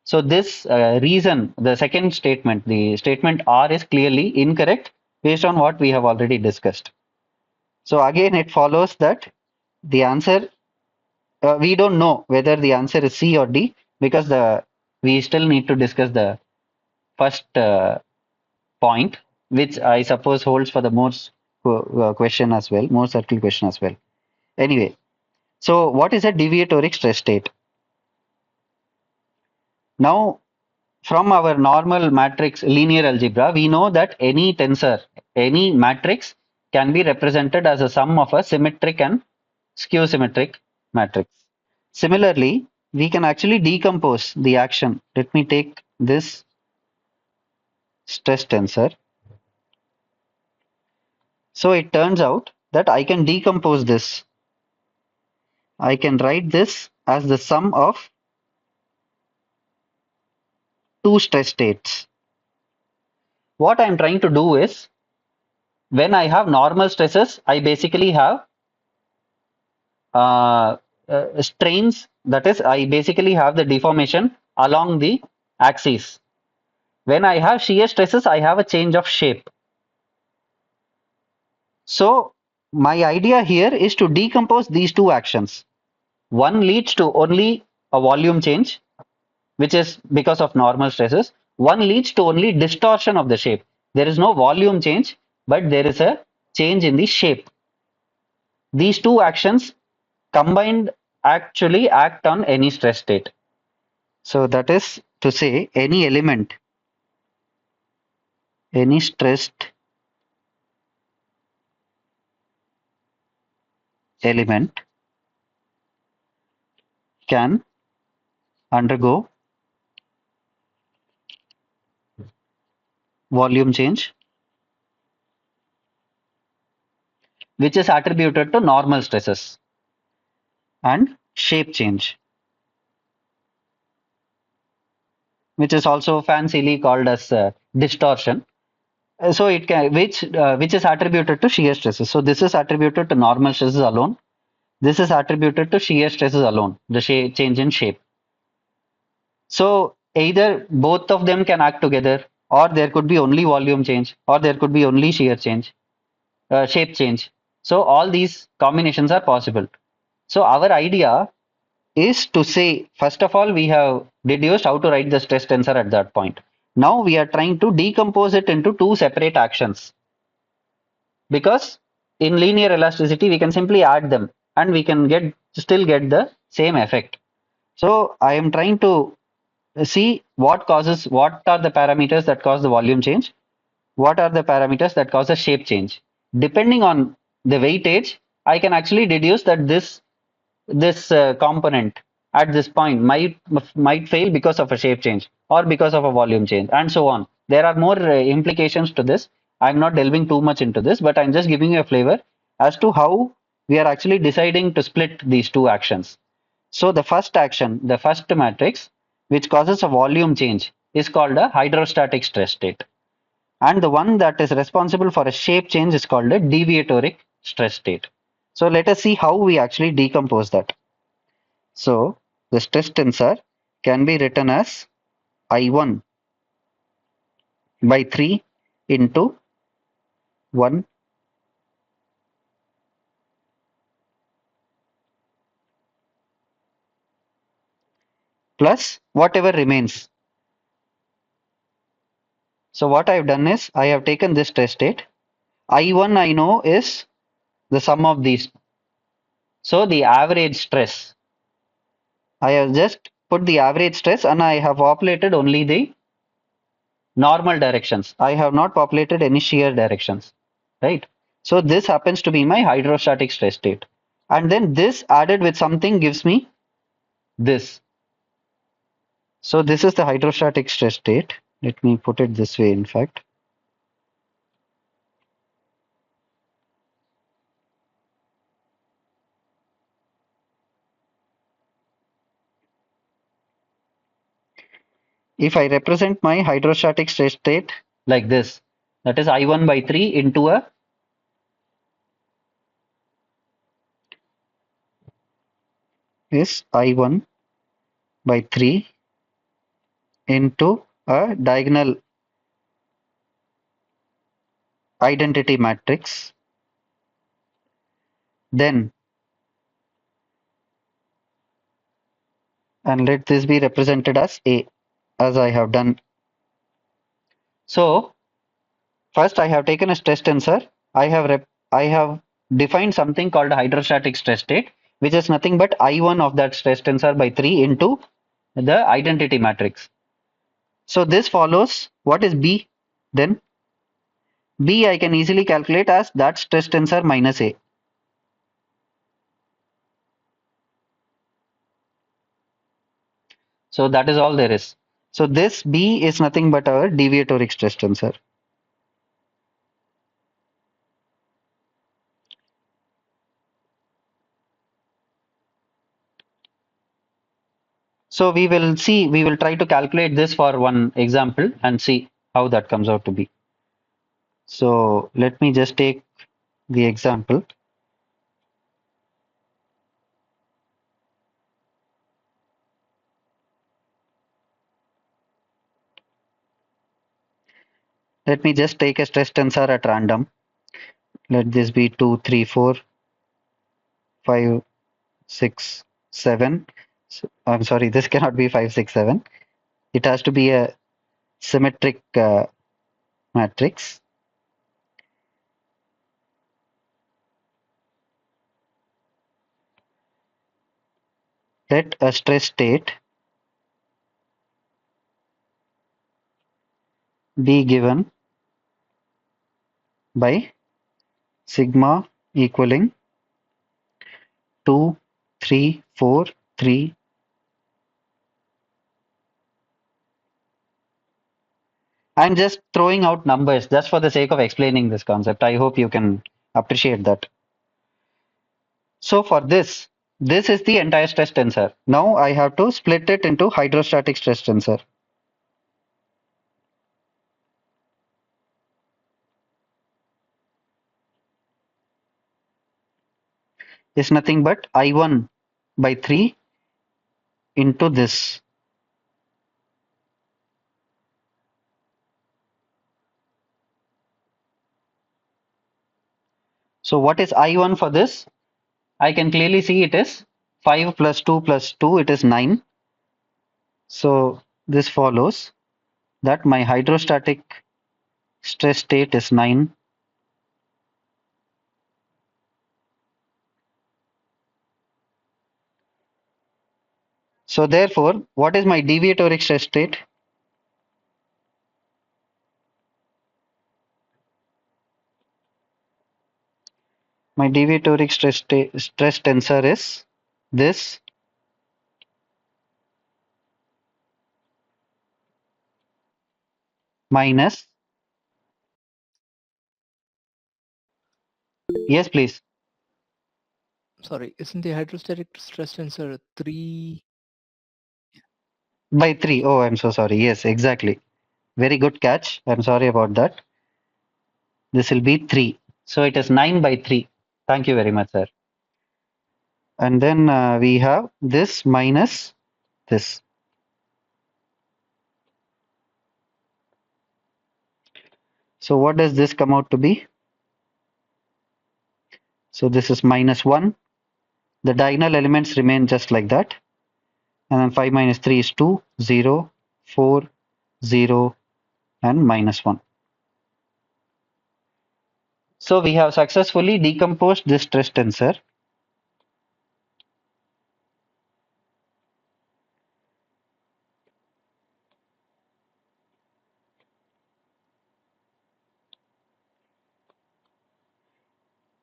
[SPEAKER 1] So this reason, the second statement, the statement R is clearly incorrect based on what we have already discussed. So again, it follows that the answer, we don't know whether the answer is C or D because we still need to discuss the first point, which I suppose holds for the Moore's question as well, Moore circle question as well. Anyway, so what is a deviatoric stress state? Now, from our normal matrix linear algebra, we know that any tensor, any matrix can be represented as a sum of a symmetric and skew symmetric matrix. Similarly, we can actually decompose the action. Let me take this stress tensor. So it turns out that I can decompose this. I can write this as the sum of two stress states. What I'm trying to do is, when I have normal stresses, I basically have strains. That is, I basically have the deformation along the axis. When I have shear stresses, I have a change of shape. So my idea here is to decompose these two actions. One leads to only a volume change, which is because of normal stresses. One leads to only distortion of the shape. There is no volume change, but there is a change in the shape. These two actions combined actually act on any stress state. So that is to say, any element, any stressed element can undergo volume change, which is attributed to normal stresses, and shape change, which is also fancily called as distortion. So it can, which is attributed to shear stresses. So this is attributed to normal stresses alone. This is attributed to shear stresses alone, the change in shape. So either both of them can act together, or there could be only volume change, or there could be only shear change, shape change. So all these combinations are possible. So our idea is to say, first of all, we have deduced how to write the stress tensor at that point. Now we are trying to decompose it into two separate actions. Because in linear elasticity, we can simply add them and we can still get the same effect. So I am trying to see what are the parameters that cause the volume change, what are the parameters that cause the shape change. Depending on the weightage, I can actually deduce that this component at this point might fail because of a shape change or because of a volume change, and so on. There are more implications to this. I'm not delving too much into this, but I'm just giving you a flavor as to how we are actually deciding to split these two actions. So the first action, the first matrix, which causes a volume change, is called a hydrostatic stress state. and the one that is responsible for a shape change is called a deviatoric stress state. So let us see how we actually decompose that. So the stress tensor can be written as I1 by 3 into 1 plus whatever remains. So what I have done is I have taken this stress state. I1 I know is the sum of these. So the average stress. I have just put the average stress and I have populated only the normal directions. I have not populated any shear directions, right? So this happens to be my hydrostatic stress state. And then this added with something gives me this. So this is the hydrostatic stress state. Let me put it this way, in fact. If I represent my hydrostatic stress state like this, that is I1 by 3 into a is I1 by 3 into a diagonal identity matrix. Then, and let this be represented as A, as I have done. So, first I have taken a stress tensor. I have defined something called a hydrostatic stress state, which is nothing but I1 of that stress tensor by 3 into the identity matrix. So this follows. What is B? Then B I can easily calculate as that stress tensor minus A. So that is all there is. So this B is nothing but our deviatoric stress tensor. So we will try to calculate this for one example and see how that comes out to be. So let me just take the example. Let me just take a stress tensor at random. Let this be 2, 3, 4, 5, 6, 7. I'm sorry, this cannot be 5, 6, 7. It has to be a symmetric matrix. Let a stress state be given by sigma equaling 2, 3, 4, 3. I'm just throwing out numbers just for the sake of explaining this concept. I hope you can appreciate that. So for this is the entire stress tensor. Now I have to split it into hydrostatic stress tensor. Is nothing but I1 by 3 into this. So what is I1 for this? I can clearly see it is 5 plus 2, it is 9. So this follows that my hydrostatic stress state is 9. So therefore, what is my deviatoric stress state? My deviatoric stress tensor is this minus, yes please,
[SPEAKER 2] Sorry, isn't the hydrostatic stress tensor 3?
[SPEAKER 1] by 3. Oh, I'm so sorry. Yes, exactly. Very good catch. I'm sorry about that. This will be 3. So it is 9 by 3. Thank you very much, sir. And then we have this minus this. So what does this come out to be? So this is minus 1. The diagonal elements remain just like that. And then 5 minus 3 is 2, 0, 4, 0, and minus 1. So we have successfully decomposed this stress tensor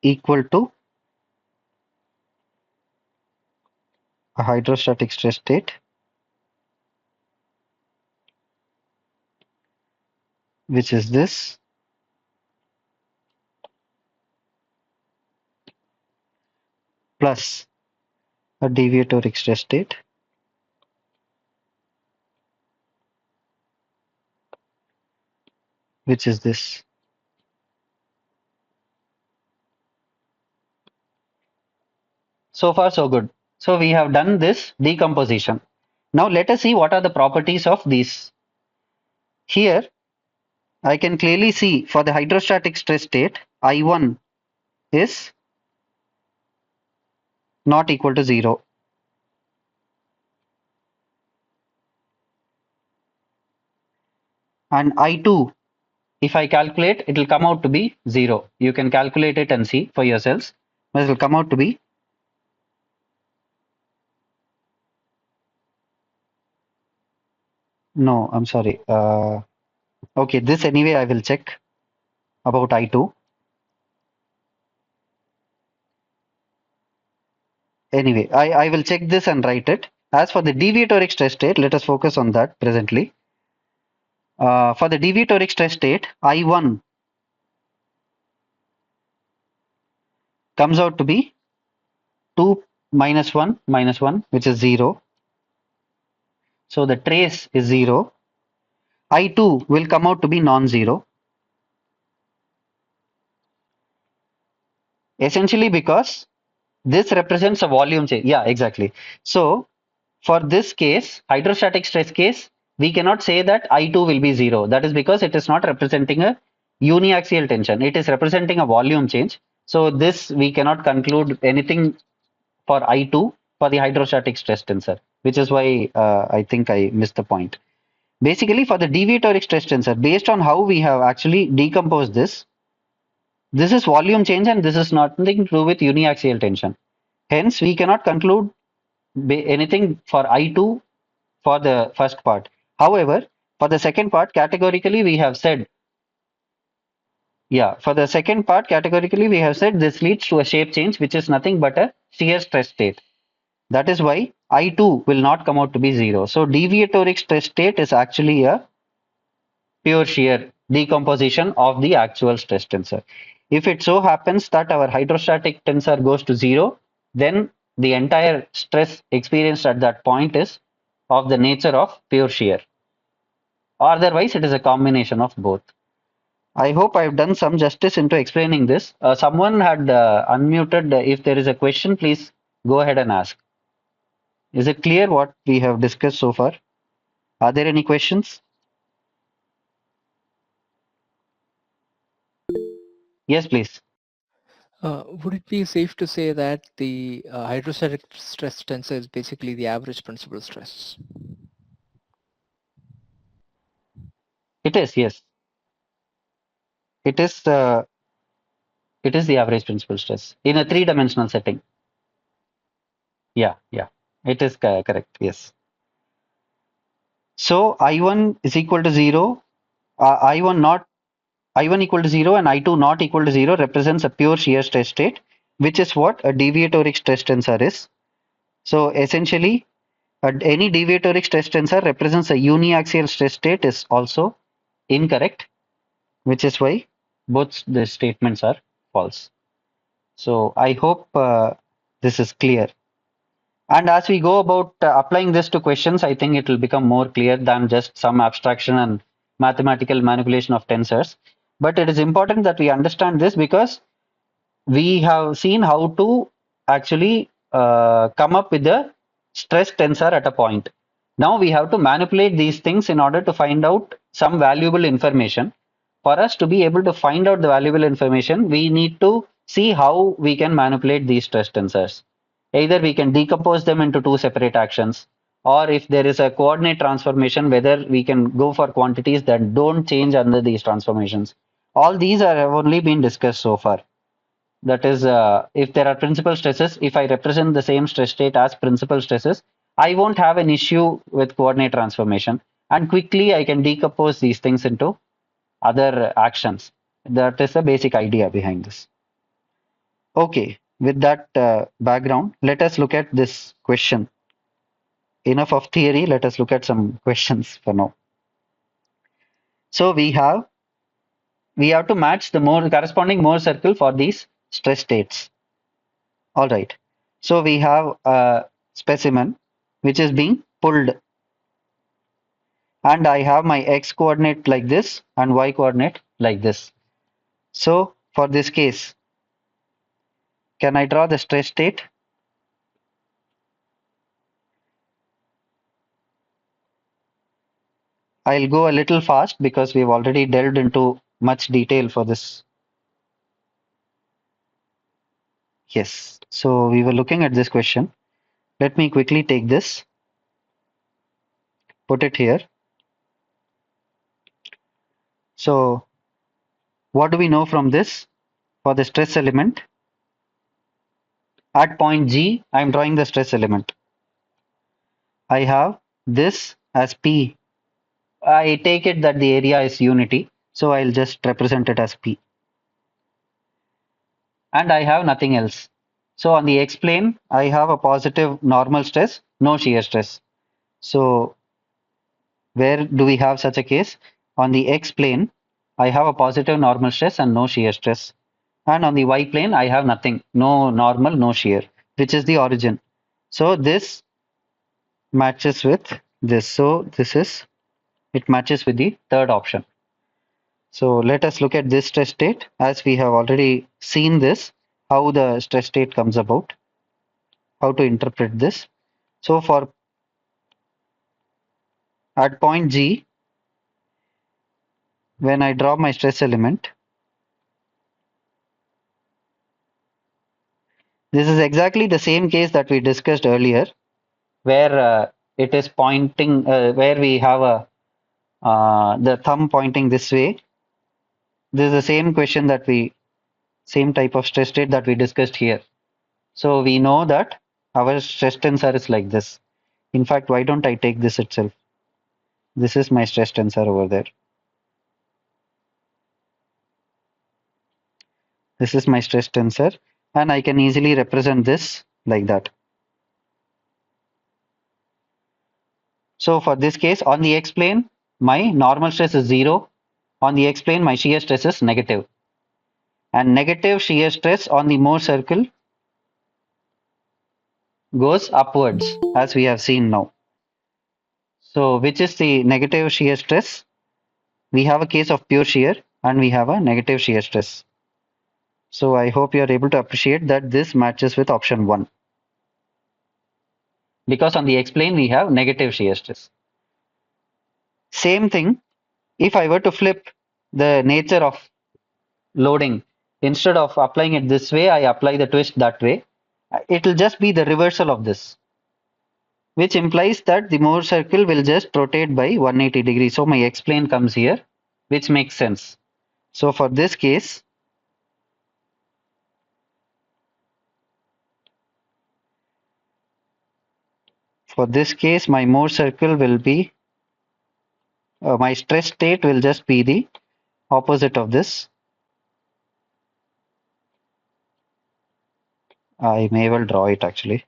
[SPEAKER 1] equal to a hydrostatic stress state, which is this, plus a deviatoric stress state, which is this. So far, so good. So we have done this decomposition. Now let us see what are the properties of these. Here, I can clearly see for the hydrostatic stress state, I1 is not equal to 0. And I2, if I calculate, it will come out to be 0. You can calculate it and see for yourselves. But it will come out to be no, I'm sorry. Okay, this anyway I will check about I2. Anyway, I will check this and write it. As for the deviatoric stress state, let us focus on that presently. For the deviatoric stress state, I1 comes out to be 2 minus 1, which is 0. So the trace is 0. I2 will come out to be non-zero. Essentially because this represents a volume change. Yeah, exactly. So for this case, hydrostatic stress case, we cannot say that I2 will be 0. That is because it is not representing a uniaxial tension. It is representing a volume change. So this we cannot conclude anything for I2 for the hydrostatic stress tensor, which is why I think I missed the point. Basically, for the deviatoric stress tensor, based on how we have actually decomposed this is volume change and this is nothing to do with uniaxial tension. Hence, we cannot conclude anything for I2 for the first part. However, for the second part, categorically we have said, yeah, for the second part, categorically we have said this leads to a shape change, which is nothing but a shear stress state. That is why I2 will not come out to be 0. So deviatoric stress state is actually a pure shear decomposition of the actual stress tensor. If it so happens that our hydrostatic tensor goes to 0, then the entire stress experienced at that point is of the nature of pure shear. Otherwise, it is a combination of both. I hope I've done some justice into explaining this. Someone had unmuted. If there is a question, please go ahead and ask. Is it clear what we have discussed so far? Are there any questions? Yes, please.
[SPEAKER 2] Would it be safe to say that the hydrostatic stress tensor is basically the average principal stress?
[SPEAKER 1] It is, yes. It is. It is the average principal stress in a three-dimensional setting. Yeah, yeah. It is correct. Yes. So I1 is equal to 0. I1 not I1 equal to 0 and I2 not equal to 0 represents a pure shear stress state, which is what a deviatoric stress tensor is. So essentially, any deviatoric stress tensor represents a uniaxial stress state is also incorrect, which is why both the statements are false. So I hope this is clear. And as we go about applying this to questions, I think it will become more clear than just some abstraction and mathematical manipulation of tensors. But it is important that we understand this because we have seen how to actually come up with a stress tensor at a point. Now we have to manipulate these things in order to find out some valuable information. For us to be able to find out the valuable information, we need to see how we can manipulate these stress tensors. Either we can decompose them into two separate actions, or if there is a coordinate transformation, whether we can go for quantities that don't change under these transformations. All these have only been discussed so far. That is, if there are principal stresses, if I represent the same stress state as principal stresses, I won't have an issue with coordinate transformation. And quickly I can decompose these things into other actions. That is the basic idea behind this. Okay, with that background, let us look at this question. Enough of theory, let us look at some questions for now. So we have to match the corresponding Mohr circle for these stress states. All right. So we have a specimen which is being pulled, and I have my x coordinate like this and y coordinate like this. So for this case, can I draw the stress state? I'll go a little fast because we've already delved into much detail for this. Yes. So we were looking at this question. Let me quickly take this, put it here. So what do we know from this? For the stress element, at point G, I'm drawing the stress element. I have this as P. I take it that the area is unity, so I'll just represent it as P. And I have nothing else. So on the x plane, I have a positive normal stress, no shear stress. So where do we have such a case? On the x plane, I have a positive normal stress and no shear stress. And on the y plane, I have nothing, no normal, no shear, which is the origin. So this matches with this. So it matches with the third option. So let us look at this stress state, as we have already seen this, how the stress state comes about, how to interpret this. So for at point G, when I draw my stress element, this is exactly the same case that we discussed earlier, where it is pointing, where we have the thumb pointing this way. This is the same question that same type of stress state that we discussed here. So we know that our stress tensor is like this. In fact, why don't I take this itself? This is my stress tensor over there. This is my stress tensor, and I can easily represent this like that. So for this case, on the x plane, my normal stress is 0. On the x plane, my shear stress is negative. And negative shear stress on the Mohr circle goes upwards, as we have seen now. So which is the negative shear stress? We have a case of pure shear and we have a negative shear stress. So I hope you are able to appreciate that this matches with option 1. Because on the x plane, we have negative shear stress. Same thing, if I were to flip the nature of loading, instead of applying it this way, I apply the twist that way. It will just be the reversal of this, which implies that the Mohr circle will just rotate by 180 degrees. So my x plane comes here, which makes sense. So for this case, my Mohr circle will be, my stress state will just be the opposite of this. I may well draw it actually.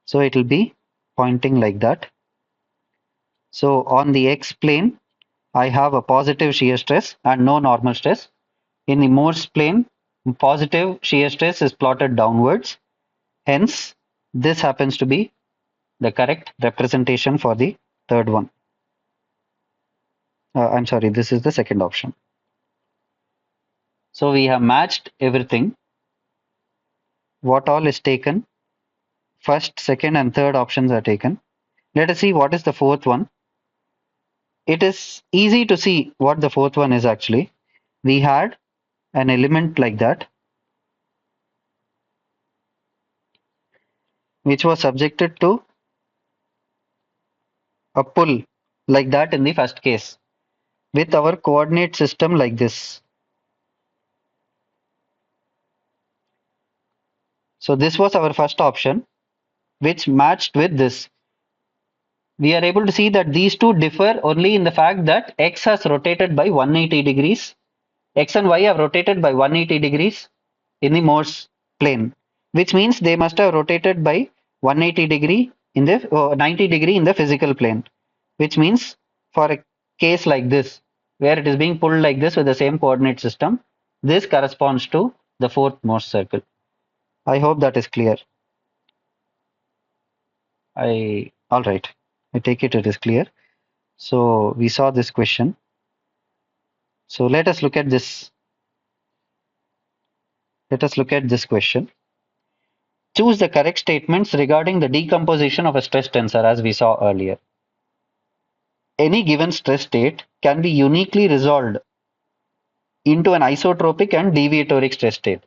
[SPEAKER 1] So it will be pointing like that. So on the x plane, I have a positive shear stress and no normal stress. In the Mohr's plane, positive shear stress is plotted downwards. Hence, this happens to be the correct representation for the third one. I'm sorry, this is the second option. So we have matched everything. What all is taken? First, second, and third options are taken. Let us see what is the fourth one. It is easy to see what the fourth one is actually. We had an element like that, which was subjected to a pull like that in the first case, with our coordinate system like this. So this was our first option, which matched with this. We are able to see that these two differ only in the fact that x has rotated by 180 degrees. X and y have rotated by 180 degrees in the Morse plane, which means they must have rotated by 180 degree in the 90 degree in the physical plane, which means for a case like this, where it is being pulled like this with the same coordinate system, this corresponds to the fourth Morse circle. I hope that is clear. All right. I take it is clear. So we saw this question. So let us look at this. Let us look at this question. Choose the correct statements regarding the decomposition of a stress tensor as we saw earlier. Any given stress state can be uniquely resolved into an isotropic and deviatoric stress state.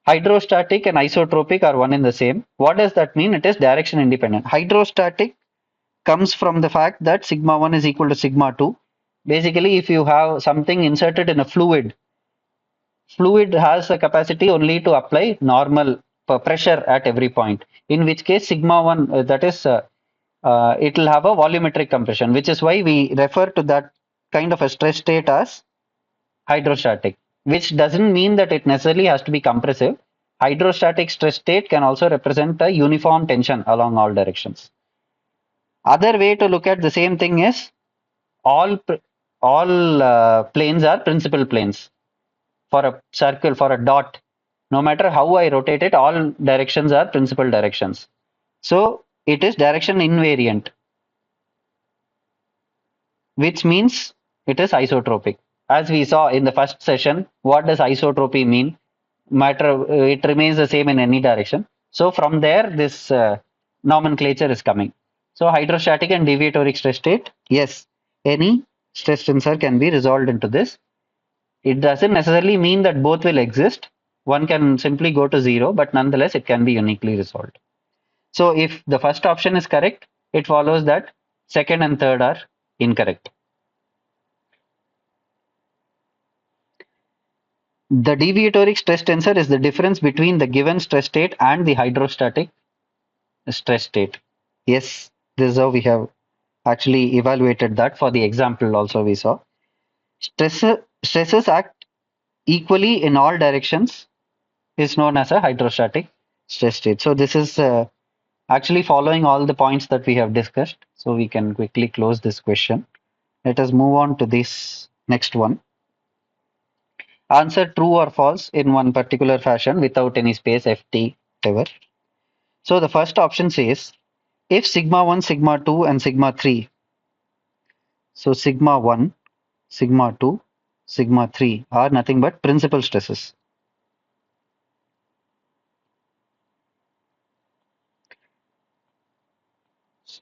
[SPEAKER 1] Hydrostatic and isotropic are one and the same. What does that mean? It is direction independent. Hydrostatic comes from the fact that sigma 1 is equal to sigma 2. Basically, if you have something inserted in a fluid, fluid has a capacity only to apply normal pressure at every point, in which case sigma 1, that is, it will have a volumetric compression, which is why we refer to that kind of a stress state as hydrostatic, which doesn't mean that it necessarily has to be compressive. Hydrostatic stress state can also represent a uniform tension along all directions. Other way to look at the same thing is all planes are principal planes. For a circle, for a dot, no matter how I rotate it, all directions are principal directions. So it is direction invariant, which means it is isotropic. As we saw in the first session, what does isotropy mean? Matter, it remains the same in any direction. So from there, this nomenclature is coming. So hydrostatic and deviatoric stress state, yes, any stress tensor can be resolved into this. It doesn't necessarily mean that both will exist. One can simply go to zero, but nonetheless, it can be uniquely resolved. So if the first option is correct, it follows that second and third are incorrect. The deviatoric stress tensor is the difference between the given stress state and the hydrostatic stress state. Yes, this is how we have actually evaluated that for the example also we saw. Stresses act equally in all directions is known as a hydrostatic stress state. So this is actually following all the points that we have discussed. So we can quickly close this question. Let us move on to this next one. Answer true or false in one particular fashion without any space, ft, whatever. So the first option says if sigma 1, sigma 2 and sigma 3. So sigma 1, sigma 2, sigma 3 are nothing but principal stresses.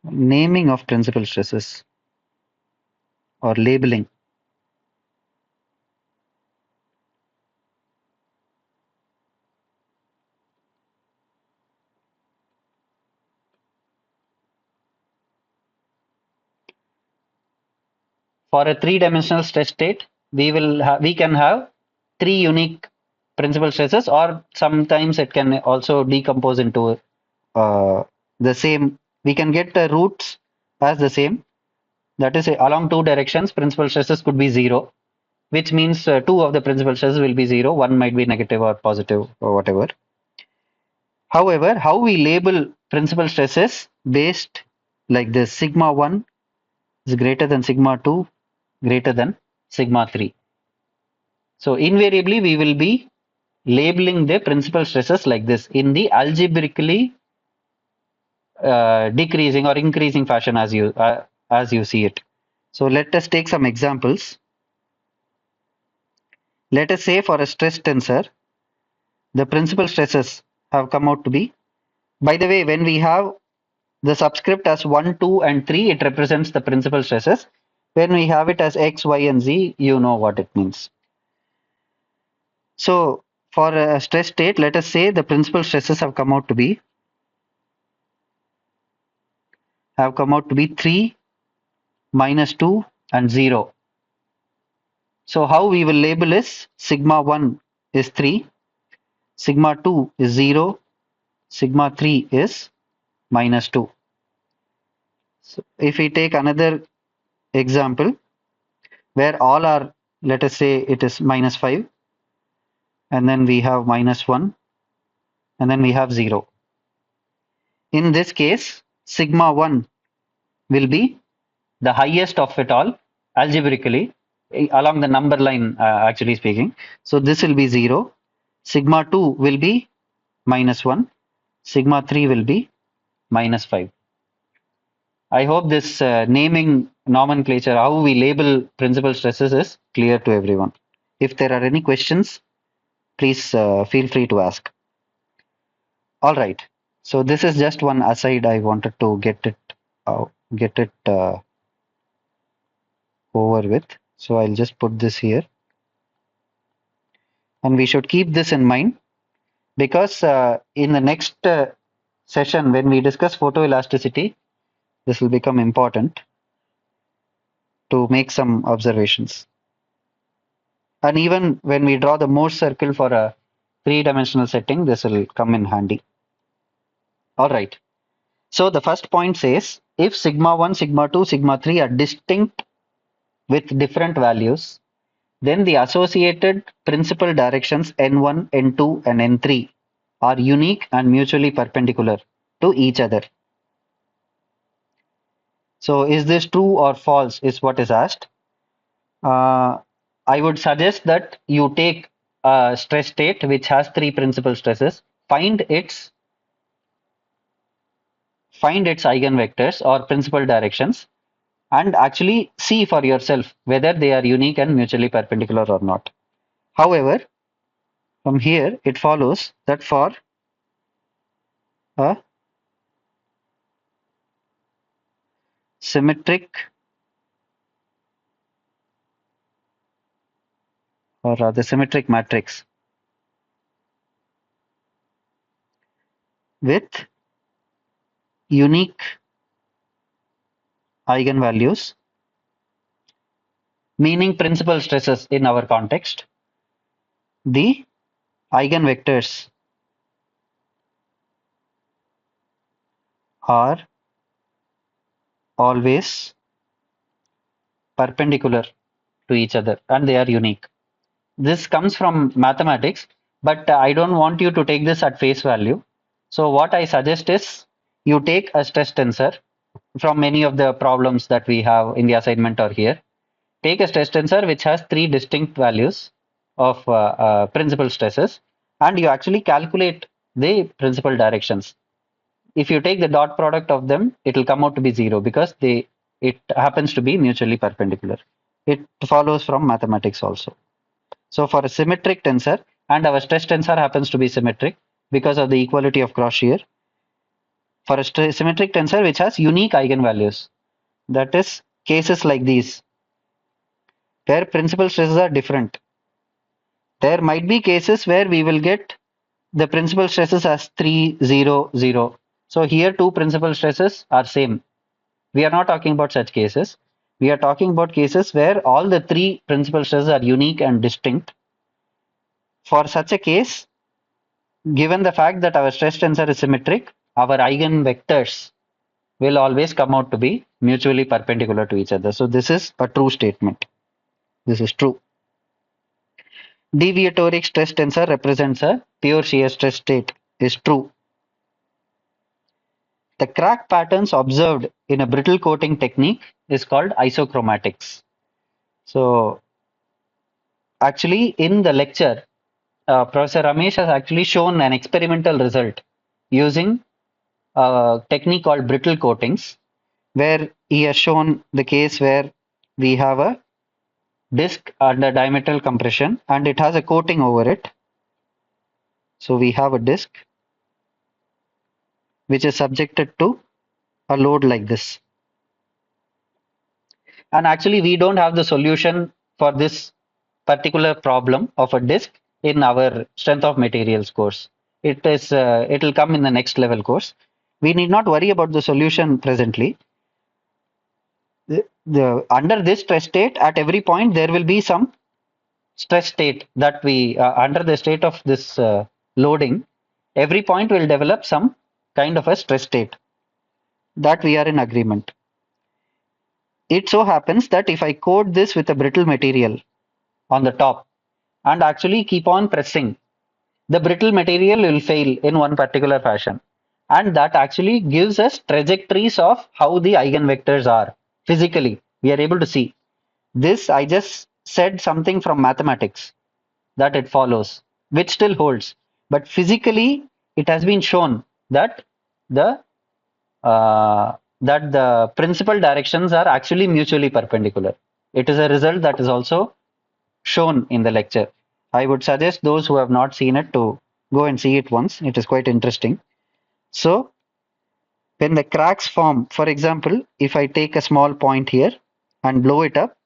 [SPEAKER 1] Naming of principal stresses or labeling. For a three-dimensional stress state, we can have three unique principal stresses, or sometimes it can also decompose into the same. We can get the roots as the same. That is, along two directions, principal stresses could be zero, which means two of the principal stresses will be zero. One might be negative or positive or whatever. However, how we label principal stresses based like this: sigma 1 is greater than sigma 2, greater than sigma 3. So invariably, we will be labeling the principal stresses like this in the algebraically decreasing or increasing fashion as you see it. So let us take some examples. Let us say for a stress tensor, the principal stresses have come out to be. By the way, when we have the subscript as 1, 2, and 3, it represents the principal stresses. When we have it as x, y, and z, you know what it means. So for a stress state, let us say the principal stresses have come out to be 3, -2, and 0. So how we will label is sigma 1 is 3, sigma 2 is 0, sigma 3 is -2. So if we take another example where all are, let us say it is -5, and then we have -1, and then we have 0. In this case, sigma 1 will be the highest of it all algebraically along the number line, actually speaking. So this will be 0. Sigma 2 will be -1. Sigma 3 will be -5. I hope this naming nomenclature, how we label principal stresses, is clear to everyone. If there are any questions, please feel free to ask. All right. So this is just one aside. I wanted to get it over with. So I'll just put this here, and we should keep this in mind because in the next session, when we discuss photoelasticity, this will become important to make some observations. And even when we draw the Mohr circle for a three-dimensional setting, this will come in handy. All right. So the first point says, if sigma 1, sigma 2, sigma 3 are distinct with different values, then the associated principal directions n1, n2, and n3 are unique and mutually perpendicular to each other. So is this true or false is what is asked. I would suggest that you take a stress state which has three principal stresses, find its eigenvectors or principal directions, and actually see for yourself whether they are unique and mutually perpendicular or not. However, from here it follows that for a symmetric, or rather symmetric matrix with unique eigenvalues, meaning principal stresses in our context, the eigenvectors are always perpendicular to each other and they are unique. This comes from mathematics, but I don't want you to take this at face value. So what I suggest is you take a stress tensor from many of the problems that we have in the assignment or here. Take a stress tensor which has three distinct values of principal stresses, and you actually calculate the principal directions. If you take the dot product of them, it will come out to be zero because it happens to be mutually perpendicular. It follows from mathematics also. So for a symmetric tensor, and our stress tensor happens to be symmetric because of the equality of cross shear. For a symmetric tensor which has unique eigenvalues, that is cases like these, where principal stresses are different. There might be cases where we will get the principal stresses as 3, 0, 0. So here two principal stresses are same. We are not talking about such cases. We are talking about cases where all the three principal stresses are unique and distinct. For such a case, given the fact that our stress tensor is symmetric, our eigenvectors will always come out to be mutually perpendicular to each other. So this is a true statement. This is true. Deviatoric stress tensor represents a pure shear stress state is true. The crack patterns observed in a brittle coating technique is called isochromatics. So actually in the lecture, Professor Ramesh has actually shown an experimental result using a technique called brittle coatings, where he has shown the case where we have a disk under diametral compression and it has a coating over it. So we have a disk which is subjected to a load like this. And actually, we don't have the solution for this particular problem of a disk in our strength of materials course. It will come in the next level course. We need not worry about the solution presently. Under this stress state, at every point there will be some stress state that we under the state of this loading. Every point will develop some kind of a stress state that we are in agreement. It so happens that if I coat this with a brittle material on the top and actually keep on pressing, the brittle material will fail in one particular fashion. And that actually gives us trajectories of how the eigenvectors are physically. We are able to see. This, I just said something from mathematics that it follows, which still holds. But physically, it has been shown that the principal directions are actually mutually perpendicular. It is a result that is also shown in the lecture. I would suggest those who have not seen it to go and see it once. It is quite interesting. So when the cracks form, for example, if I take a small point here and blow it up,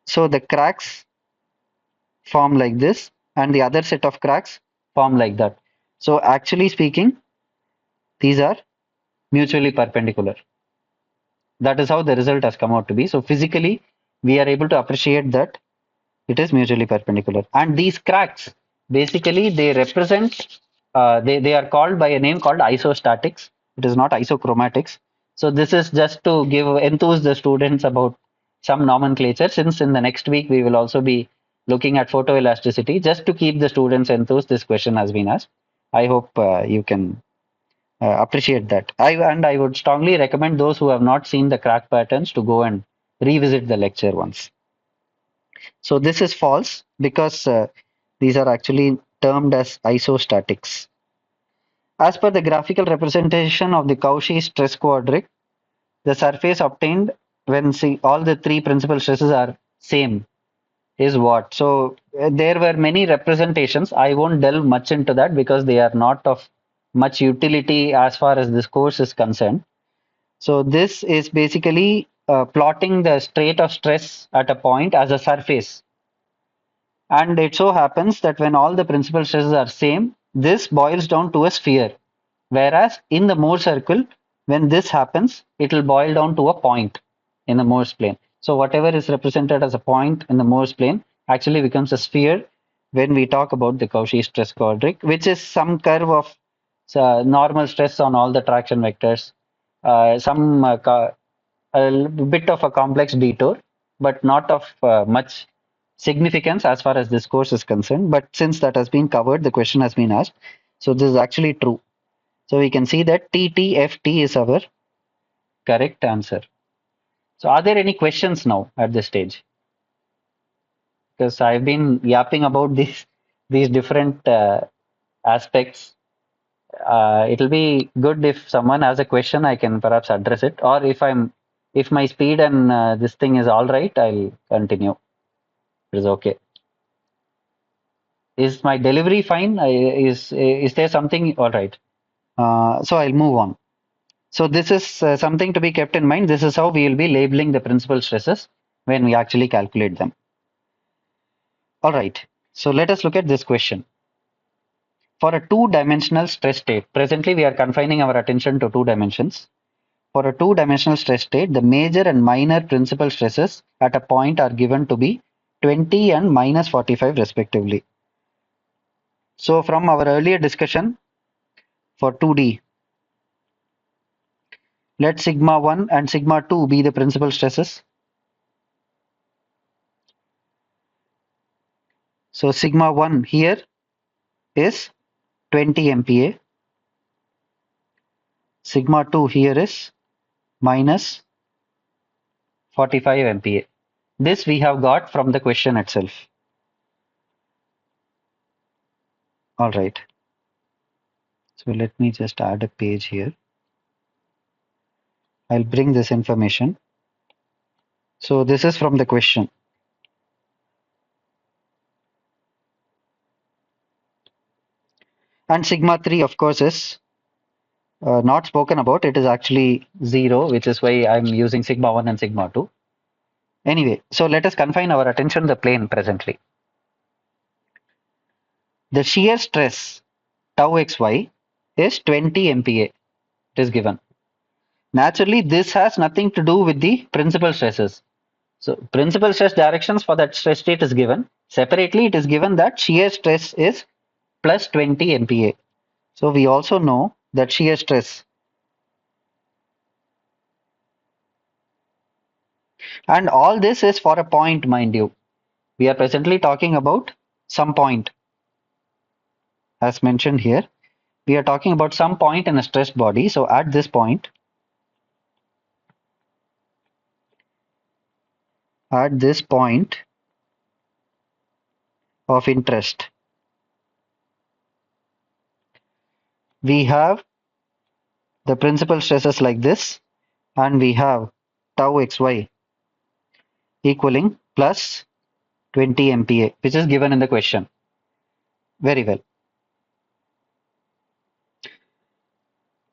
[SPEAKER 1] so the cracks form like this and the other set of cracks form like that. So actually speaking, these are mutually perpendicular. That is how the result has come out to be. So physically, we are able to appreciate that it is mutually perpendicular. And these cracks, basically, they represent, they are called by a name called isostatics. It is not isochromatics. So this is just to enthuse the students about some nomenclature, since in the next week we will also be looking at photoelasticity. Just to keep the students enthused, this question has been asked. I hope you can appreciate that. I would strongly recommend those who have not seen the crack patterns to go and revisit the lecture once. So this is false because these are actually termed as isostatics. As per the graphical representation of the Cauchy stress quadric, the surface obtained when all the three principal stresses are same is what? So there were many representations. I won't delve much into that because they are not of much utility as far as this course is concerned. So this is basically plotting the state of stress at a point as a surface. And it so happens that when all the principal stresses are same, this boils down to a sphere. Whereas in the Mohr circle, when this happens, it will boil down to a point in the Mohr's plane. So whatever is represented as a point in the Mohr's plane actually becomes a sphere when we talk about the Cauchy stress quadric, which is some curve of normal stress on all the traction vectors, a bit of a complex detour, but not of much significance as far as this course is concerned. But since that has been covered, the question has been asked. So this is actually true. So we can see that TTFT is our correct answer. So are there any questions now at this stage? Because I've been yapping about these different aspects. It'll be good if someone has a question, I can perhaps address it. Or if my speed and this thing is all right, I'll continue. It is okay. Is my delivery fine? Is there something all right? So I'll move on. So this is something to be kept in mind. This is how we will be labeling the principal stresses when we actually calculate them. All right. So let us look at this question. For a two-dimensional stress state, presently we are confining our attention to two dimensions. For a two-dimensional stress state, the major and minor principal stresses at a point are given to be 20 and minus 45 respectively. So from our earlier discussion for 2D, let sigma 1 and sigma 2 be the principal stresses. So sigma 1 here is 20 MPa. Sigma 2 here is minus 45 MPa. This we have got from the question itself. All right. So let me just add a page here. I'll bring this information. So this is from the question. And sigma 3, of course, is not spoken about. It is actually 0, which is why I'm using sigma 1 and sigma 2. Anyway, so let us confine our attention to the plane presently. The shear stress tau xy is 20 MPa. It is given. Naturally, this has nothing to do with the principal stresses. So principal stress directions for that stress state is given. Separately, it is given that shear stress is plus 20 MPa. So we also know that shear stress, and all this is for a point, mind you. We are presently talking about some point, as mentioned here. We are talking about some point in a stressed body. So at this point, of interest, we have the principal stresses like this, and we have tau xy equaling plus 20 MPa, which is given in the question. Very well.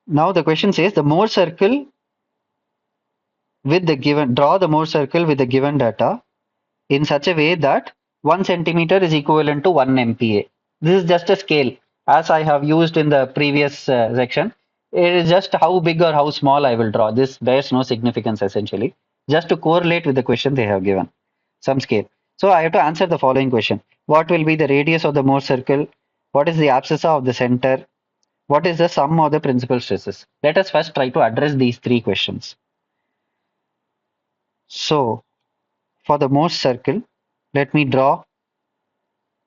[SPEAKER 1] Now the question says the Mohr circle with the given, draw the Mohr circle with the given data in such a way that 1 centimeter is equivalent to 1 MPa. This is just a scale, as I have used in the previous section. It is just how big or how small I will draw. This bears no significance essentially, just to correlate with the question they have given, some scale. So I have to answer the following question. What will be the radius of the Mohr circle? What is the abscissa of the center? What is the sum of the principal stresses? Let us first try to address these three questions. So for the Mohr circle, let me draw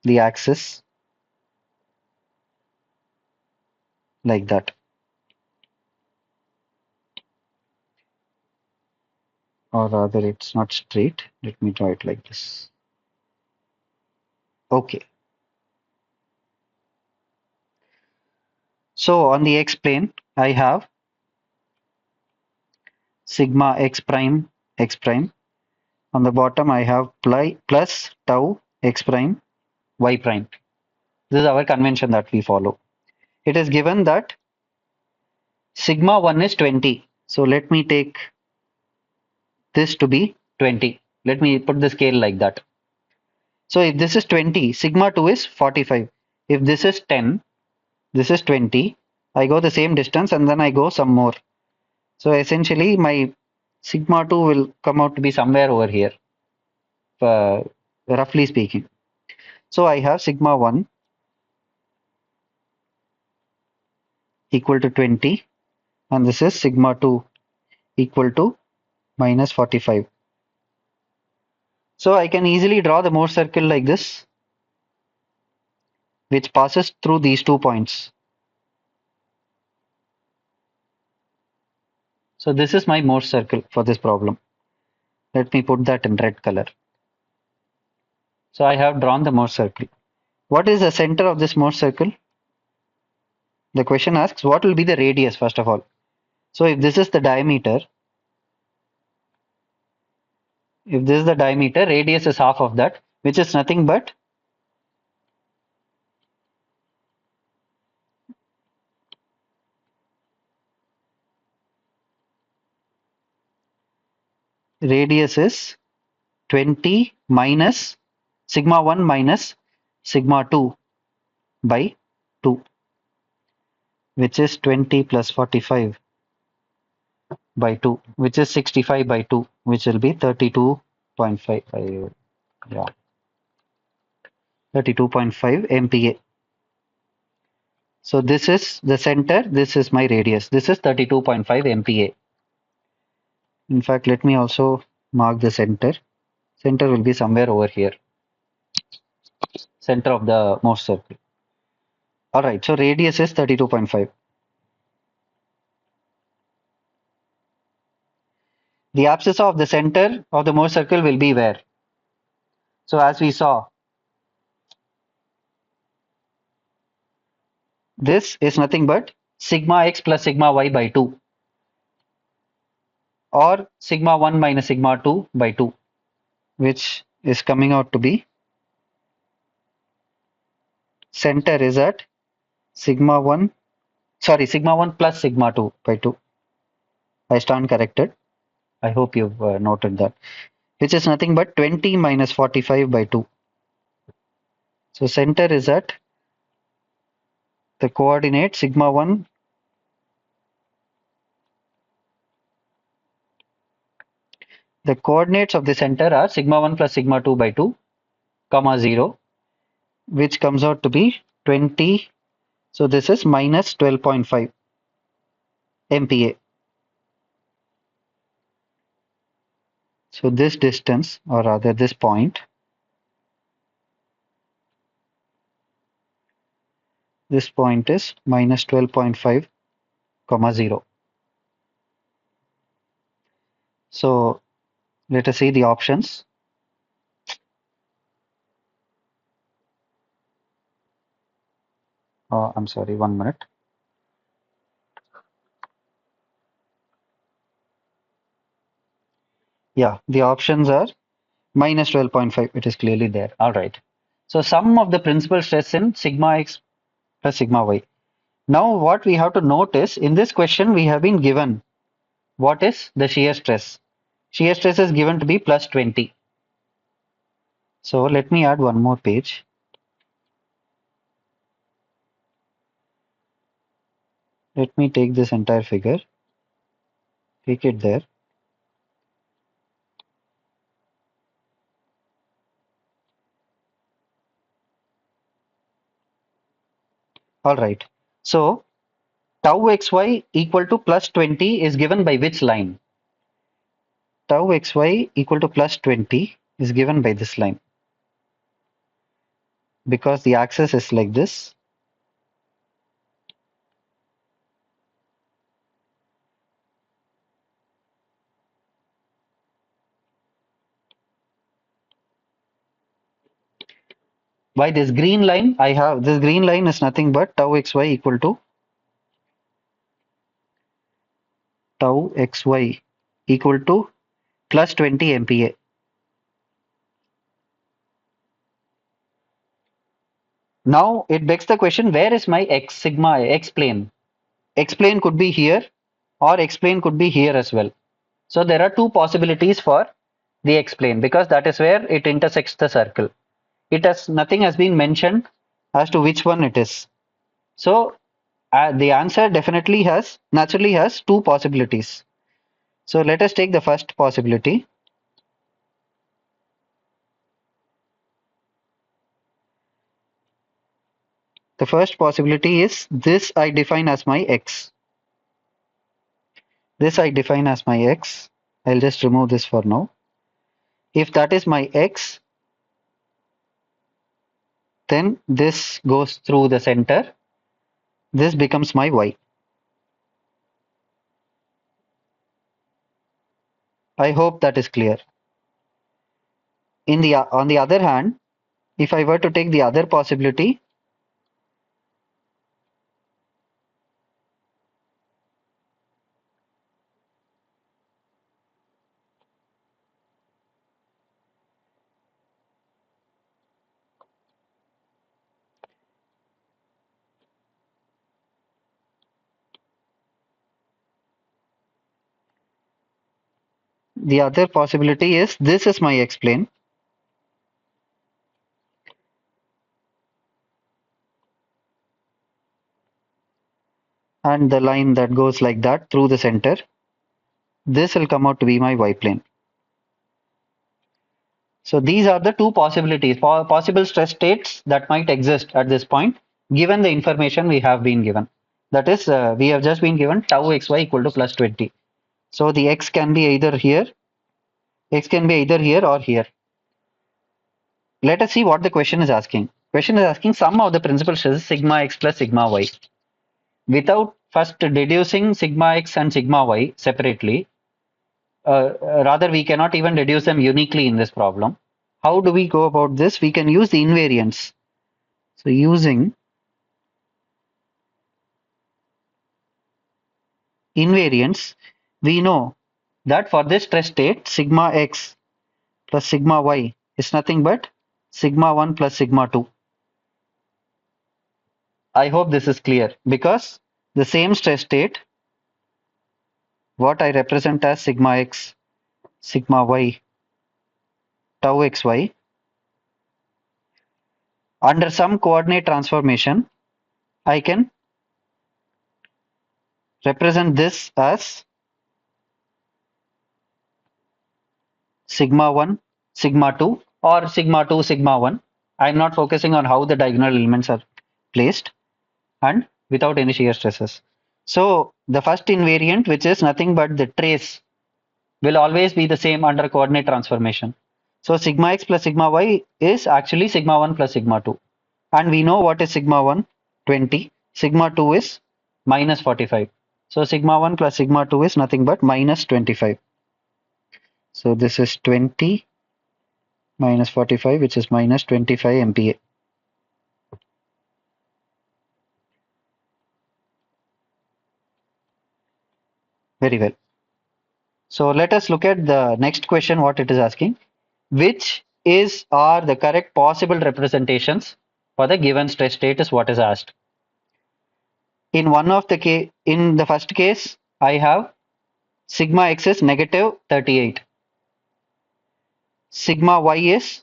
[SPEAKER 1] the axis like that. Or rather, it's not straight. Let me draw it like this. Okay. So on the x plane, I have sigma x prime, x prime. On the bottom, I have plus tau x prime, y prime. This is our convention that we follow. It is given that sigma 1 is 20. So let me take this to be 20. Let me put the scale like that. So if this is 20, sigma 2 is 45. If this is 10, this is 20. I go the same distance and then I go some more. So essentially my sigma 2 will come out to be somewhere over here, roughly speaking. So I have sigma 1 equal to 20 and this is sigma 2 equal to minus 45. So I can easily draw the Mohr circle like this, which passes through these 2 points. So this is my Mohr circle for this problem. Let me put that in red color. So I have drawn the Mohr circle. What is the center of this Mohr circle? The question asks what will be the radius first of all. So if this is the diameter, radius is half of that, which is nothing but radius is 20 minus sigma 1 minus sigma 2 by 2, which is 20 plus 45 by 2, which is 65 by 2, which will be 32.5. Yeah, 32.5 MPa. So this is the center, this is my radius. This is 32.5 MPa. In fact, let me also mark the center. Center will be somewhere over here. Center of the Morse circle. Alright, so radius is 32.5. The abscissa of the center of the Morse circle will be where? So as we saw, This is nothing but sigma x plus sigma y by 2, or sigma 1 minus sigma 2 by 2, which is coming out to be center is at sigma 1, sorry, sigma 1 plus sigma 2 by 2. I stand corrected. I hope you've noted that, which is nothing but 20 minus 45 by 2. So center is at the coordinate sigma 1, the coordinates of the center are sigma 1 plus sigma 2 by 2, comma 0, which comes out to be 20. So this is minus 12.5 MPa. So this distance, or rather this point, is minus 12.5 comma 0. So let us see the options. I'm sorry, 1 minute. Yeah, the options are minus 12.5. It is clearly there. All right. So sum of the principal stress in sigma x plus sigma y. Now what we have to note is, in this question we have been given what is the shear stress. Shear stress is given to be plus 20. So let me add one more page. Let me take this entire figure, take it there. All right. So tau xy equal to plus 20 is given by which line? Tau xy equal to plus 20 is given by this line, because the axis is like this. By this green line, I have this green line is nothing but tau xy equal to plus 20 MPa. Now it begs the question, where is my x sigma x plane? X plane could be here, or x plane could be here as well. So there are two possibilities for the x plane, because that is where it intersects the circle. Nothing has been mentioned as to which one it is. So the answer definitely naturally has two possibilities. So let us take the first possibility. The first possibility is this I define as my x. This I define as my x. I'll just remove this for now. If that is my x, then this goes through the center. This becomes my y. I hope that is clear. On the other hand, if I were to take the other possibility, the other possibility is this is my x plane, and the line that goes like that through the center, this will come out to be my y plane. So these are the two possibilities, possible stress states that might exist at this point, given the information we have been given. That is, we have just been given tau xy equal to plus 20. So the x can be either here, or here. Let us see what the question is asking. Question is asking sum of the principal stresses sigma x plus sigma y. Without first deducing sigma x and sigma y separately, rather we cannot even deduce them uniquely in this problem. How do we go about this? We can use the invariants. So using invariants, we know that for this stress state, sigma x plus sigma y is nothing but sigma 1 plus sigma 2. I hope this is clear because the same stress state, what I represent as sigma x, sigma y, tau xy, under some coordinate transformation, I can represent this as sigma 1, sigma 2, or sigma 2, sigma 1. I'm not focusing on how the diagonal elements are placed and without any shear stresses. So the first invariant, which is nothing but the trace, will always be the same under coordinate transformation. So sigma x plus sigma y is actually sigma 1 plus sigma 2. And we know what is sigma 1, 20. Sigma 2 is minus 45. So sigma 1 plus sigma 2 is nothing but minus 25. So this is 20 minus 45, which is minus 25 MPa. Very well. So let us look at the next question, what it is asking. Which is are the correct possible representations for the given stress state is what is asked. In in the first case, I have sigma x is negative 38. Sigma y is,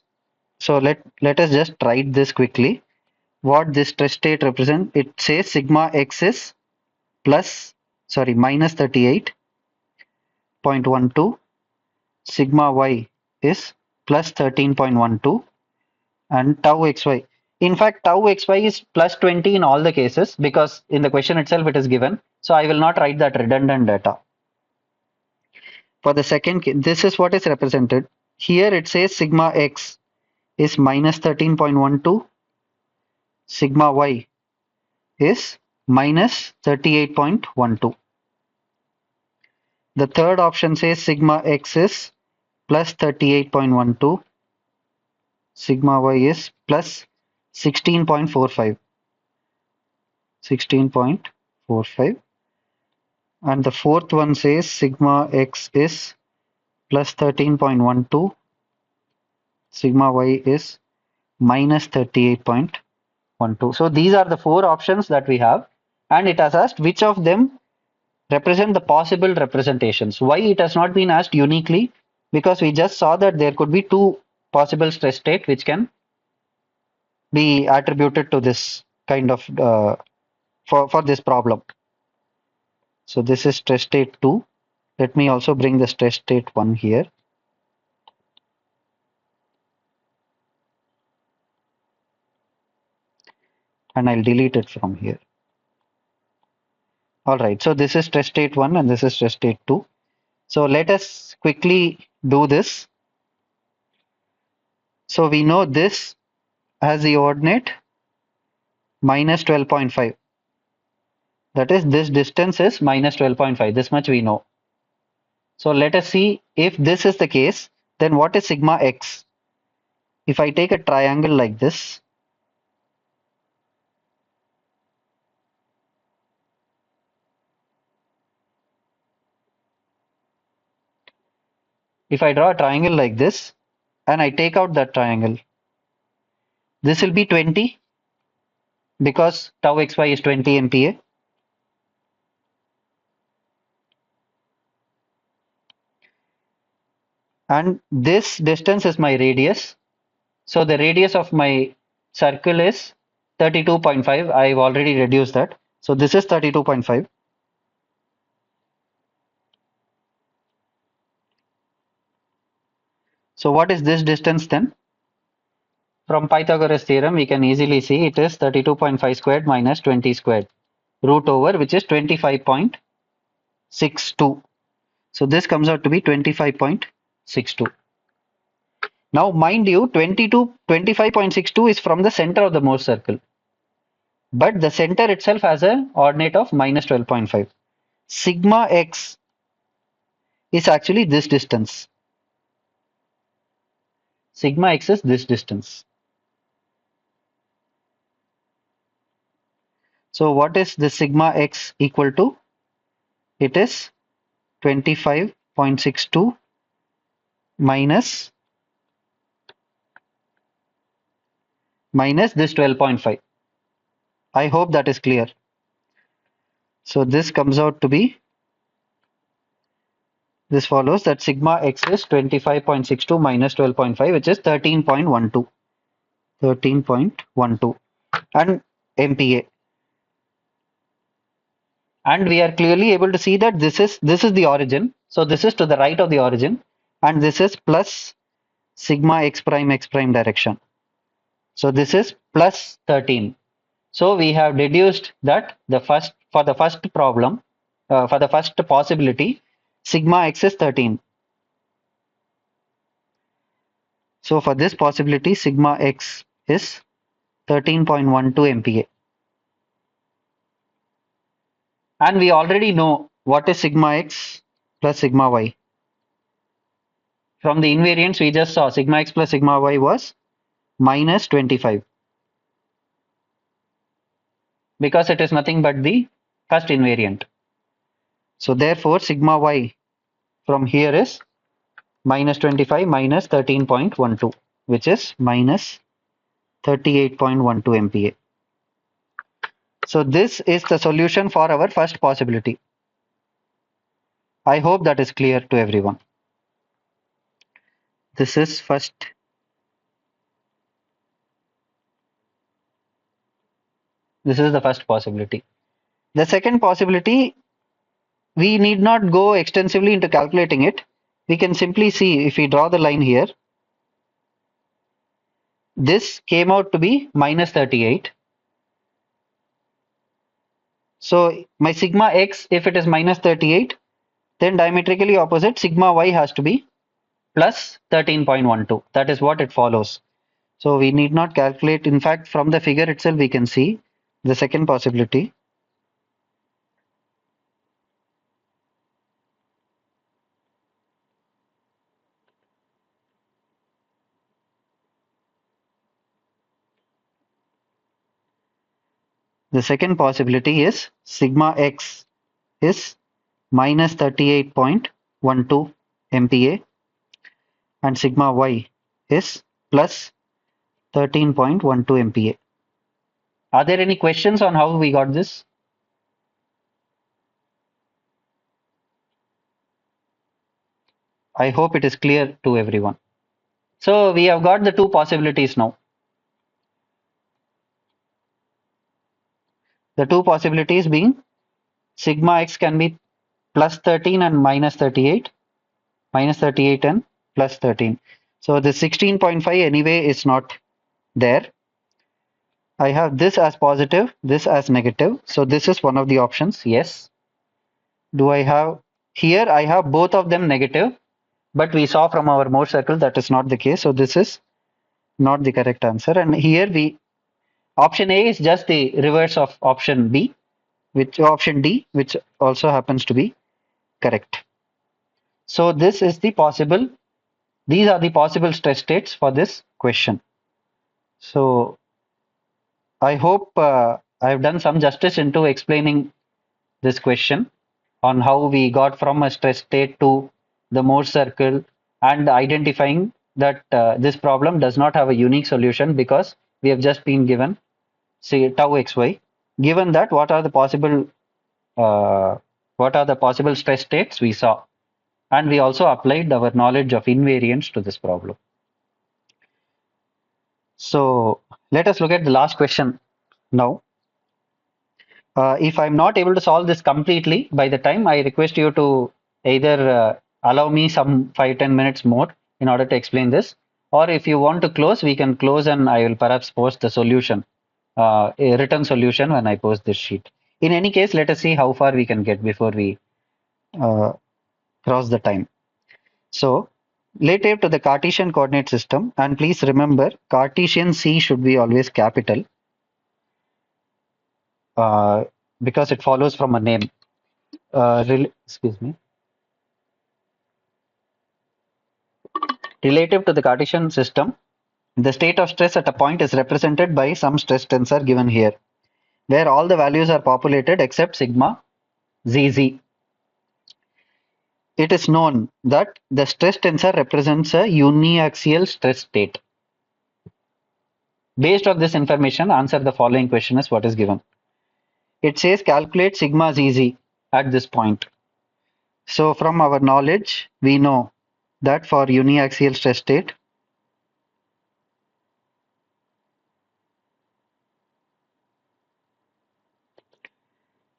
[SPEAKER 1] so let us just write this quickly. What this stress state represent? It says sigma x is minus 38.12. Sigma y is plus 13.12 and tau xy. In fact, tau xy is plus 20 in all the cases because in the question itself it is given. So I will not write that redundant data. For the second case, this is what is represented. Here it says sigma x is minus 13.12, sigma y is minus 38.12. The third option says sigma x is plus 38.12, sigma y is plus 16.45. 16.45, and the fourth one says sigma x is plus 13.12, sigma y is minus 38.12. So these are the four options that we have, and it has asked which of them represent the possible representations. Why it has not been asked uniquely? Because we just saw that there could be two possible stress state which can be attributed to this kind of for this problem. So this is stress state 2. Let me also bring the stress state 1 here. And I'll delete it from here. All right, so this is stress state 1 and this is stress state 2. So let us quickly do this. So we know this has the ordinate minus 12.5. That is, this distance is minus 12.5. This much we know. So let us see if this is the case, then what is sigma x? If I take a triangle like this, if I draw a triangle like this and I take out that triangle, this will be 20 because tau xy is 20 MPa. And this distance is my radius. So the radius of my circle is 32.5. I've already reduced that. So this is 32.5. So what is this distance then? From Pythagoras theorem, we can easily see it is 32.5 squared minus 20 squared root over, which is 25.62. So this comes out to be 25.62. Now, mind you, 25.62 is from the center of the Mohr circle. But the center itself has an ordinate of minus 12.5. Sigma x is actually this distance. Sigma x is this distance. So what is the sigma x equal to? it is 25.62 minus this 12.5. I hope that is clear. So this comes out to be, this follows that sigma x is 25.62 minus 12.5, which is 13.12. 13.12 and MPa. And we are clearly able to see that this is the origin. So this is to the right of the origin, and this is plus sigma x prime direction. So this is plus 13. So we have deduced that for the first problem, for the first possibility, sigma x is 13. So for this possibility, sigma x is 13.12 MPa. And we already know what is sigma x plus sigma y. From the invariants, we just saw sigma x plus sigma y was minus 25, because it is nothing but the first invariant. So therefore, sigma y from here is minus 25 minus 13.12, which is minus 38.12 MPa. So this is the solution for our first possibility. I hope that is clear to everyone. This is first. This is the first possibility. The second possibility, we need not go extensively into calculating it. We can simply see, if we draw the line here, this came out to be minus 38. So my sigma x, if it is minus 38, then diametrically opposite sigma y has to be plus 13.12. That is what it follows. So we need not calculate. In fact, from the figure itself, we can see the second possibility. The second possibility is sigma x is minus 38.12 MPa and sigma y is plus 13.12 MPa. Are there any questions on how we got this? I hope it is clear to everyone. So we have got the two possibilities now. The two possibilities being sigma x can be plus 13 and minus 38, minus 38 and plus 13. So the 16.5 anyway is not there. I have this as positive, this as negative. So this is one of the options. Yes. Do I have here? I have both of them negative, but we saw from our Mohr circle that is not the case. So this is not the correct answer. And here option A is just the reverse of option B, which option D, which also happens to be correct. So this is the possible, these are the possible stress states for this question. So I hope I have done some justice into explaining this question on how we got from a stress state to the Mohr circle, and identifying that this problem does not have a unique solution because we have just been given, say, tau xy. Given that, what are the possible stress states we saw, and we also applied our knowledge of invariants to this problem. So let us look at the last question now. If I'm not able to solve this completely by the time, I request you to either allow me some 5-10 minutes more in order to explain this, or if you want to close, we can close and I will perhaps post the solution, a written solution, when I post this sheet. In any case, let us see how far we can get before we cross the time. So relative to the Cartesian coordinate system, and please remember, Cartesian C should be always capital, because it follows from a name. Excuse me. Relative to the Cartesian system, the state of stress at a point is represented by some stress tensor given here, where all the values are populated except sigma zz. it is known that the stress tensor represents a uniaxial stress state. Based on this information, answer the following question is what is given. It says calculate sigma zz at this point. So from our knowledge, we know that for uniaxial stress state,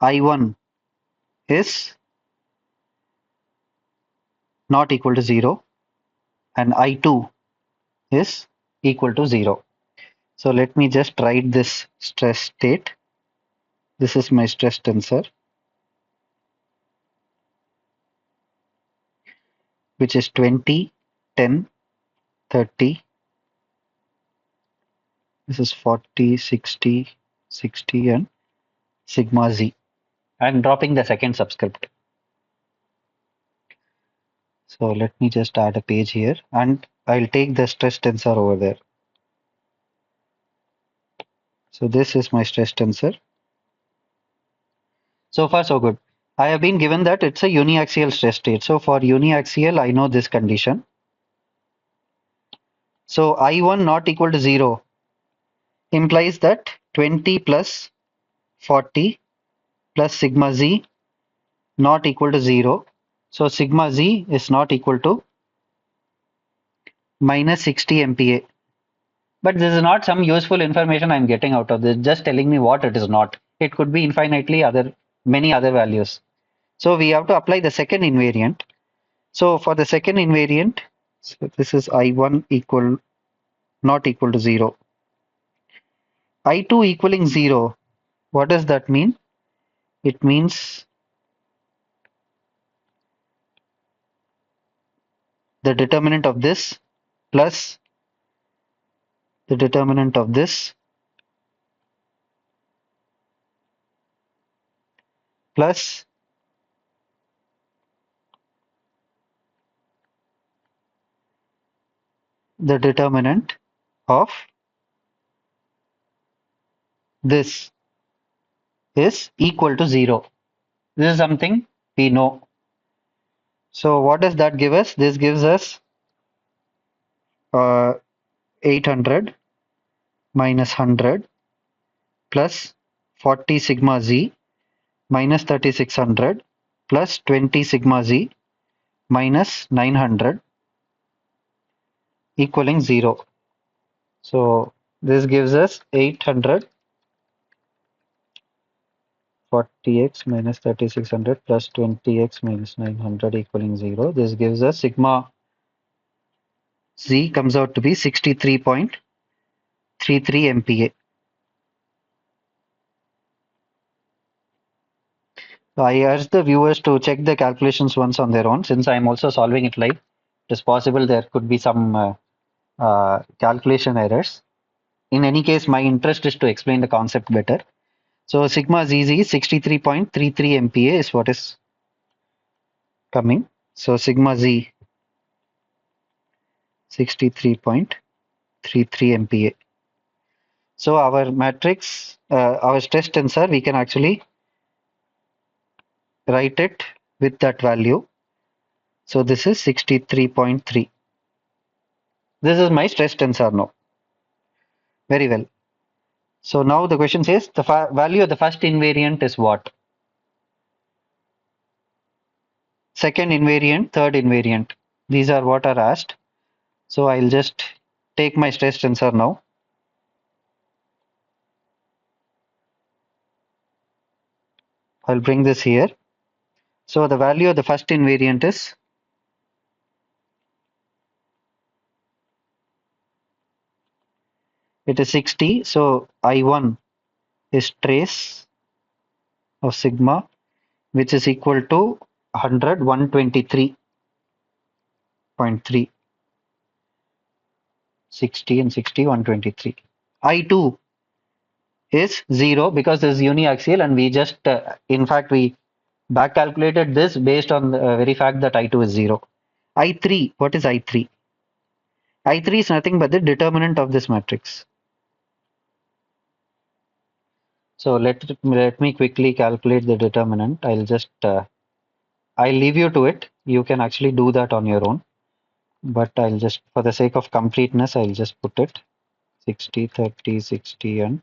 [SPEAKER 1] I1 is not equal to 0 and I2 is equal to 0. So let me just write this stress state. This is my stress tensor, which is 20, 10, 30. This is 40, 60, 60 and sigma z. I'm dropping the second subscript. So let me just add a page here and I'll take the stress tensor over there. So this is my stress tensor. So far so good. I have been given that it's a uniaxial stress state. So for uniaxial, I know this condition. So I1 not equal to 0 implies that 20 plus 40 plus sigma z not equal to 0. So sigma z is not equal to minus 60 MPa. But this is not some useful information I'm getting out of this, just telling me what it is not. It could be infinitely many other values. So we have to apply the second invariant. So for the second invariant, so this is I1 equal not equal to 0. I2 equaling 0. What does that mean? It means the determinant of this plus the determinant of this plus the determinant of this is equal to 0. This is something we know. So what does that give us? This gives us 800 minus 100 plus 40 sigma z minus 3600 plus 20 sigma z minus 900 equaling 0. So this gives us 800 40x minus 3600 plus 20x minus 900 equaling 0. This gives us sigma z comes out to be 63.33 MPa. So I urge the viewers to check the calculations once on their own. Since I am also solving it live, it is possible there could be some calculation errors. In any case, my interest is to explain the concept better. So sigma zz is 63.33 MPa is what is coming. So sigma z 63.33 MPa. So our matrix, our stress tensor, we can actually write it with that value. So this is 63.3. This is my stress tensor now. Very well. So now the question says the value of the first invariant is what? Second invariant, third invariant. These are what are asked. So I'll just take my stress tensor now. I'll bring this here. So the value of the first invariant is it is 60. So I1 is trace of sigma, which is equal to 100, 123.3, 60 and 60, 123. I2 is 0 because this is uniaxial and we just, in fact, we back calculated this based on the very fact that I2 is 0. I3, what is I3? I3 is nothing but the determinant of this matrix. So let me quickly calculate the determinant. I'll just I'll leave you to it. You can actually do that on your own. But I'll just, for the sake of completeness, I'll just put it 60, 30, 60, and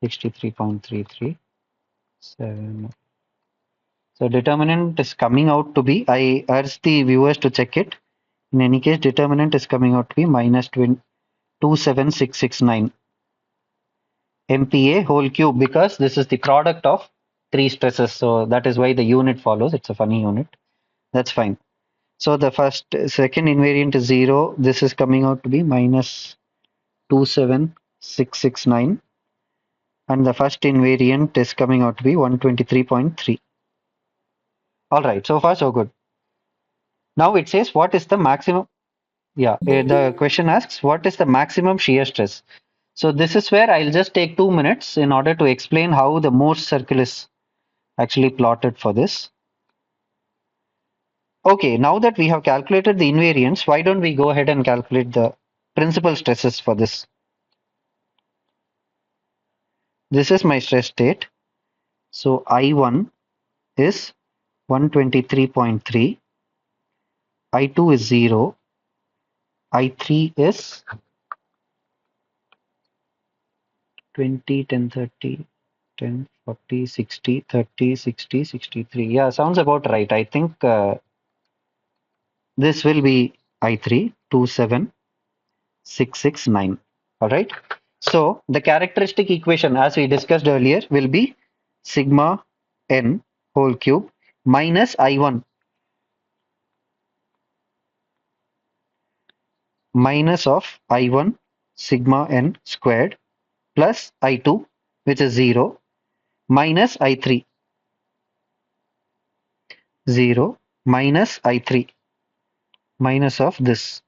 [SPEAKER 1] 63.33. 7. So determinant is coming out to be, I urge the viewers to check it. In any case, determinant is coming out to be minus 27669 MPa whole cube, because this is the product of three stresses. So that is why the unit follows. It's a funny unit. That's fine. So the second invariant is 0. This is coming out to be minus 27669. And the first invariant is coming out to be 123.3. All right, so far so good. Now it says what is the maximum? Yeah, the question asks what is the maximum shear stress? So this is where I'll just take 2 minutes in order to explain how the Mohr circle is actually plotted for this. Okay, now that we have calculated the invariance, why don't we go ahead and calculate the principal stresses for this? This is my stress state. So I1 is 123.3, I2 is 0, I3 is 20, 10, 30, 10, 40, 60, 30, 60, 63. Yeah, sounds about right. I think this will be I3, 27669. All right. So the characteristic equation, as we discussed earlier, will be sigma n whole cube minus I1 minus of I1 sigma n squared plus I2, which is 0, minus I3, 0, minus I3, minus of this,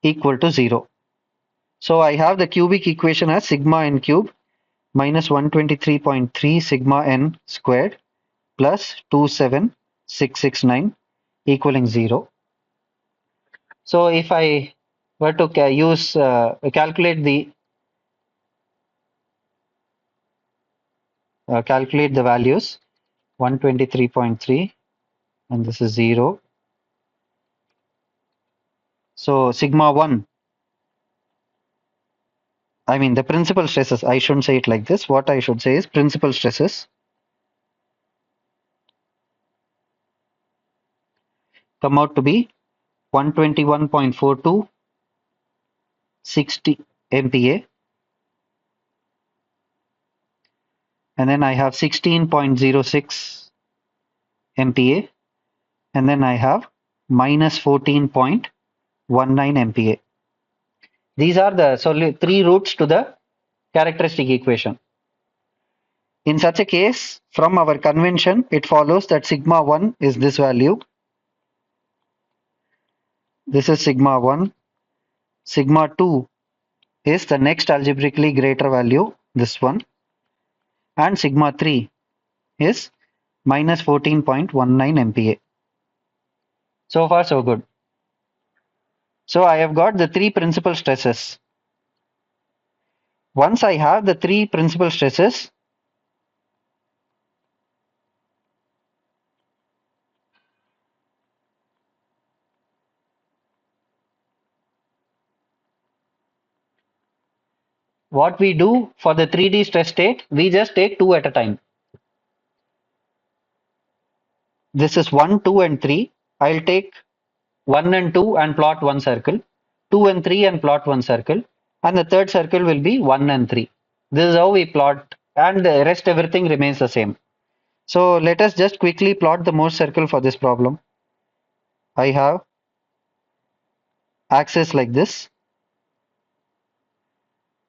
[SPEAKER 1] equal to 0. So I have the cubic equation as sigma n cube minus 123.3 sigma n squared plus 27669 equaling 0. So if I were to calculate the values, 123.3, and this is 0. So sigma 1, I mean the principal stresses, I shouldn't say it like this. What I should say is principal stresses come out to be 121.42, 60 MPa, and then I have 16.06 MPa, and then I have minus 14.19 MPa. These are the three roots to the characteristic equation. In such a case, from our convention, it follows that sigma 1 is this value. This is sigma 1. Sigma 2 is the next algebraically greater value, this one. And sigma 3 is minus 14.19 MPa. So far, so good. So I have got the three principal stresses. Once I have the three principal stresses, what we do for the 3D stress state, we just take two at a time. This is 1, 2, and 3. I'll take 1 and 2 and plot one circle, 2 and 3 and plot one circle, and the third circle will be 1 and 3. This is how we plot, and the rest everything remains the same. So let us just quickly plot the Mohr circle for this problem. I have axis like this.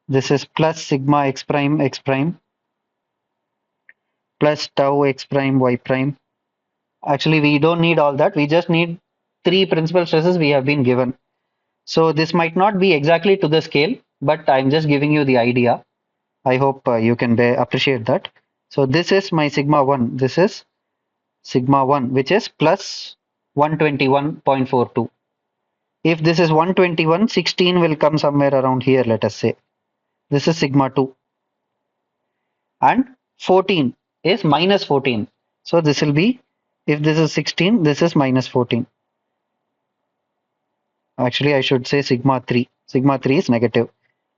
[SPEAKER 1] This is plus sigma x prime plus tau x prime y prime. Actually, we don't need all that. We just need three principal stresses we have been given. So this might not be exactly to the scale, but I'm just giving you the idea. I hope you can appreciate that. So this is my sigma 1. This is sigma 1, which is plus 121.42. If this is 121, 16 will come somewhere around here, let us say. This is sigma 2. And 14 is minus 14. So this will be If this is 16, this is minus 14. Actually, I should say sigma 3. Sigma 3 is negative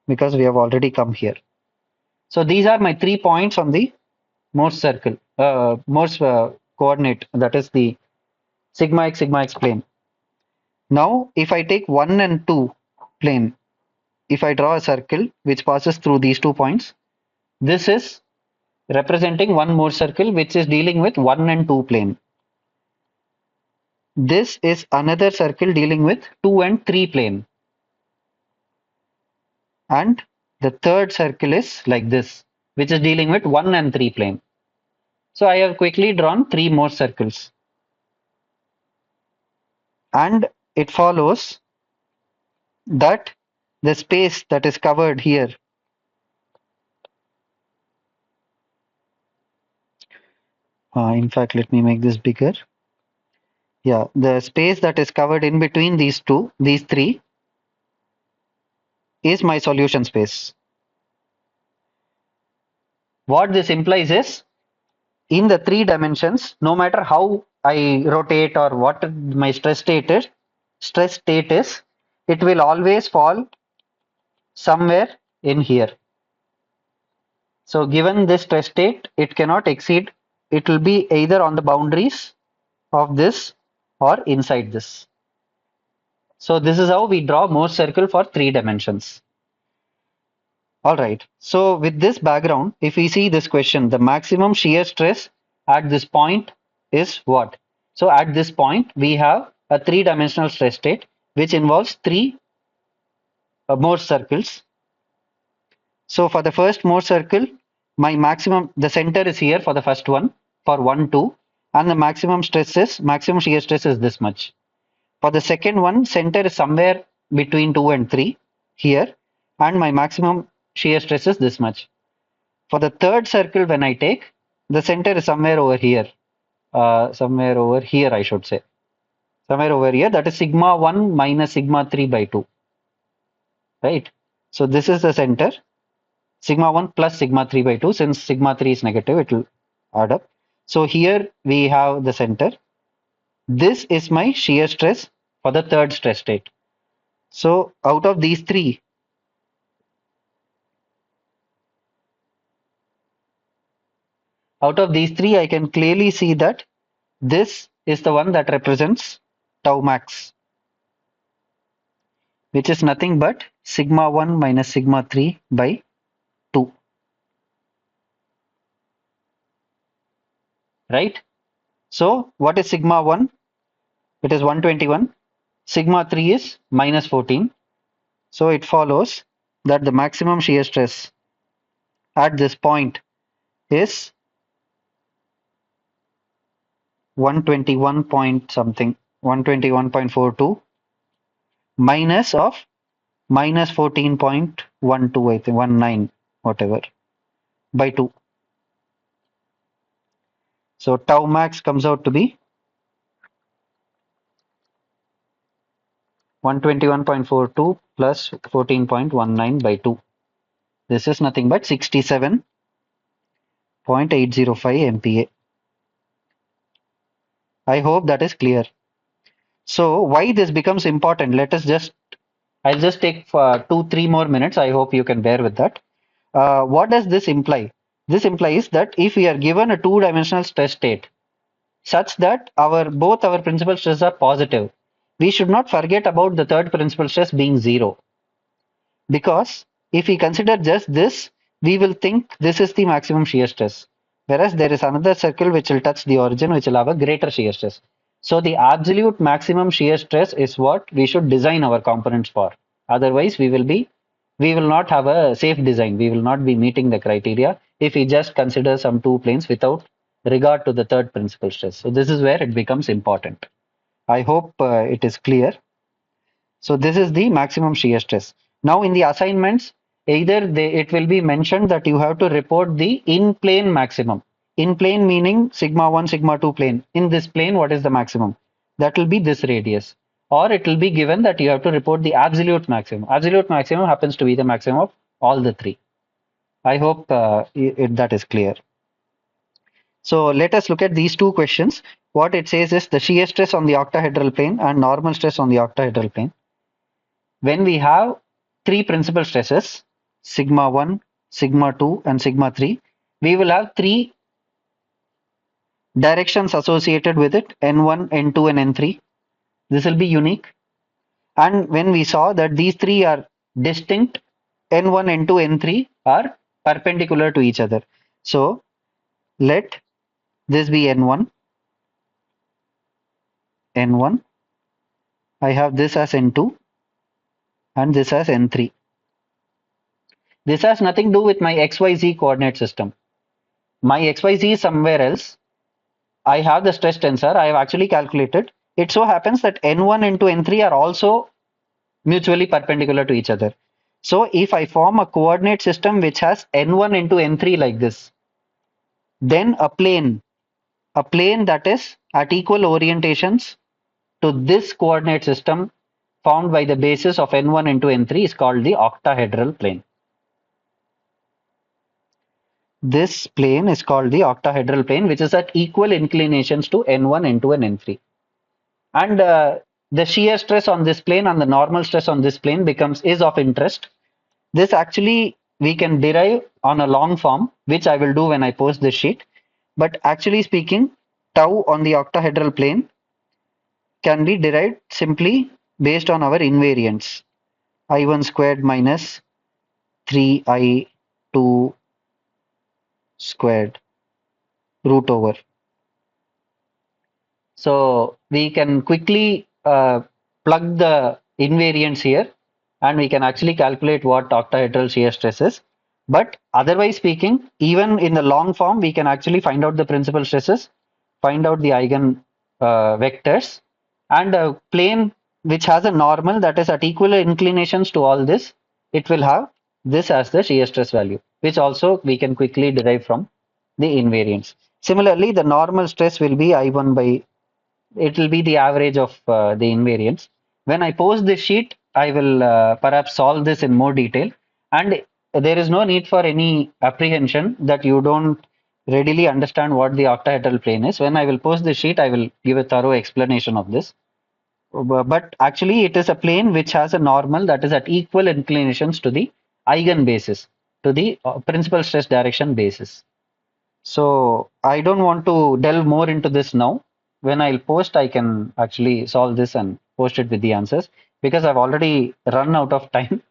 [SPEAKER 1] because we have already come here. So these are my 3 points on the Morse circle, Morse coordinate, that is the sigma x plane. Now, if I take 1 and 2 plane, if I draw a circle which passes through these 2 points, this is representing one Morse circle which is dealing with 1 and 2 plane. This is another circle dealing with 2 and 3 plane. And the third circle is like this, which is dealing with 1 and 3 plane. So I have quickly drawn 3 more circles. And it follows that the space that is covered here, in fact, let me make this bigger. Yeah, the space that is covered in between these three, is my solution space. What this implies is, in the 3 dimensions, no matter how I rotate or what my stress state is, it will always fall somewhere in here. So given this stress state, it cannot exceed, it will be either on the boundaries of this or inside this. So this is how we draw Morse circle for 3 dimensions. All right. So with this background, if we see this question, the maximum shear stress at this point is what? So at this point, we have a 3-dimensional stress state, which involves 3 Morse circles. So for the first Morse circle, my maximum, the center is here for the first one, for 1, 2, and the maximum shear stress is this much. For the second one, center is somewhere between 2 and 3 here, and my maximum shear stress is this much. For the third circle, when I take, the center is somewhere over here. I should say. Somewhere over here, that is sigma 1 minus sigma 3 by 2. Right? So this is the center. Sigma 1 plus sigma 3 by 2. Since sigma 3 is negative, it will add up. So here we have the center. This is my shear stress for the third stress state. So out of these three, I can clearly see that this is the one that represents tau max, which is nothing but sigma 1 minus sigma 3 by 2. Right? So what is sigma 1? It is 121. Sigma 3 is minus 14. So it follows that the maximum shear stress at this point is 121 point something, 121.42 minus of minus 14.12, I think, 19, whatever, by 2. So tau max comes out to be 121.42 plus 14.19 by 2. This is nothing but 67.805 MPa. I hope that is clear. So why this becomes important? I'll just take 2-3 more minutes. I hope you can bear with that. What does this imply? This implies that if we are given a 2-dimensional stress state such that both our principal stresses are positive, we should not forget about the third principal stress being 0. Because if we consider just this, we will think this is the maximum shear stress. Whereas there is another circle which will touch the origin, which will have a greater shear stress. So the absolute maximum shear stress is what we should design our components for. Otherwise, we will not have a safe design. We will not be meeting the criteria if we just consider some 2 planes without regard to the third principal stress. So this is where it becomes important. I hope it is clear. So this is the maximum shear stress. Now in the assignments, it will be mentioned that you have to report the in-plane maximum. In-plane meaning sigma 1, sigma 2 plane. In this plane, what is the maximum? That will be this radius. Or it will be given that you have to report the absolute maximum. Absolute maximum happens to be the maximum of all the 3. I hope that is clear. So let us look at these two questions. What it says is the shear stress on the octahedral plane and normal stress on the octahedral plane. When we have three principal stresses, sigma 1, sigma 2, and sigma 3, we will have three directions associated with it, n1, n2, and n3. This will be unique. And when we saw that these three are distinct, n1, n2, n3 are perpendicular to each other. So let this be n1, n1. I have this as n2 and this as n3. This has nothing to do with my xyz coordinate system. My xyz is somewhere else. I have the stress tensor. I have actually calculated. It so happens that n1 into n3 are also mutually perpendicular to each other. So if I form a coordinate system which has n1 into n3 like this, then a plane that is at equal orientations to this coordinate system formed by the basis of n1 into n3 is called the octahedral plane. This plane is called the octahedral plane, which is at equal inclinations to n1, n2, and n3. And the shear stress on this plane and the normal stress on this plane is of interest. This actually we can derive on a long form, which I will do when I post this sheet. But actually speaking, tau on the octahedral plane can be derived simply based on our invariants. I1 squared minus 3I2 squared root over. So we can quickly plug the invariants here and we can actually calculate what octahedral shear stress is. But otherwise speaking, even in the long form, we can actually find out the principal stresses, find out the eigen vectors, and a plane which has a normal that is at equal inclinations to all this, it will have this as the shear stress value, which also we can quickly derive from the invariants. Similarly, the normal stress will be I1 by, it will be the average of the invariants. When I post this sheet, I will perhaps solve this in more detail. And there is no need for any apprehension that you don't readily understand what the octahedral plane is. When I will post this sheet, I will give a thorough explanation of this. But actually, it is a plane which has a normal that is at equal inclinations to the eigen basis, to the principal stress direction basis. So I don't want to delve more into this now. When I'll post, I can actually solve this and post it with the answers because I've already run out of time.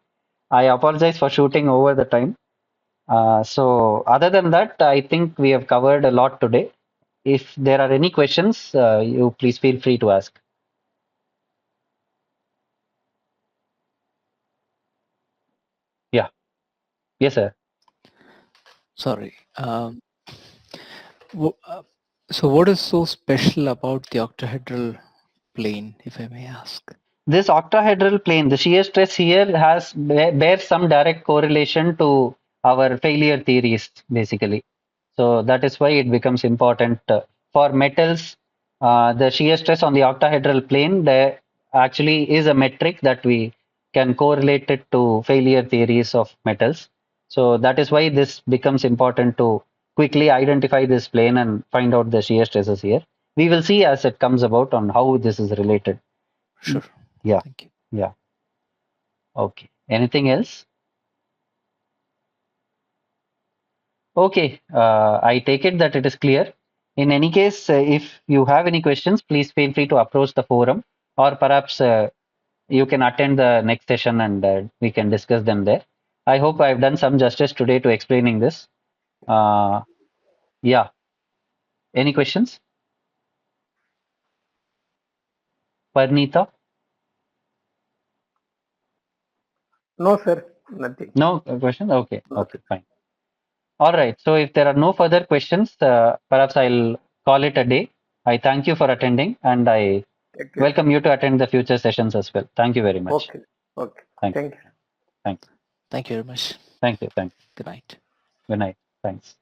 [SPEAKER 1] I apologize for shooting over the time. So other than that, I think we have covered a lot today. If there are any questions, you please feel free to ask. Yeah. Yes, sir.
[SPEAKER 2] Sorry. So what is so special about the octahedral plane, if I may ask?
[SPEAKER 1] This octahedral plane, the shear stress here bears some direct correlation to our failure theories, basically. So that is why it becomes important for metals. The shear stress on the octahedral plane there actually is a metric that we can correlate it to failure theories of metals. So that is why this becomes important to quickly identify this plane and find out the shear stresses here. We will see as it comes about on how this is related.
[SPEAKER 2] Sure.
[SPEAKER 1] Yeah.
[SPEAKER 2] Thank you.
[SPEAKER 1] Yeah. Okay. Anything else? Okay. I take it that it is clear. In any case, if you have any questions, please feel free to approach the forum, or perhaps you can attend the next session and we can discuss them there. I hope I've done some justice today to explaining this. Yeah. Any questions? Parnita?
[SPEAKER 3] No, sir, nothing.
[SPEAKER 1] No questions? Okay.
[SPEAKER 3] No,
[SPEAKER 1] Okay. Fine. All right. So if there are no further questions, perhaps I'll call it a day. I thank you for attending and I
[SPEAKER 3] thank you.
[SPEAKER 1] welcome you to attend the future sessions as well. Thank you very much.
[SPEAKER 3] Okay, okay.
[SPEAKER 1] Thank you.
[SPEAKER 3] Thank you.
[SPEAKER 1] Thanks.
[SPEAKER 2] Thank you very much.
[SPEAKER 1] Thank you. Thanks.
[SPEAKER 2] Good night.
[SPEAKER 1] Good night. Thanks.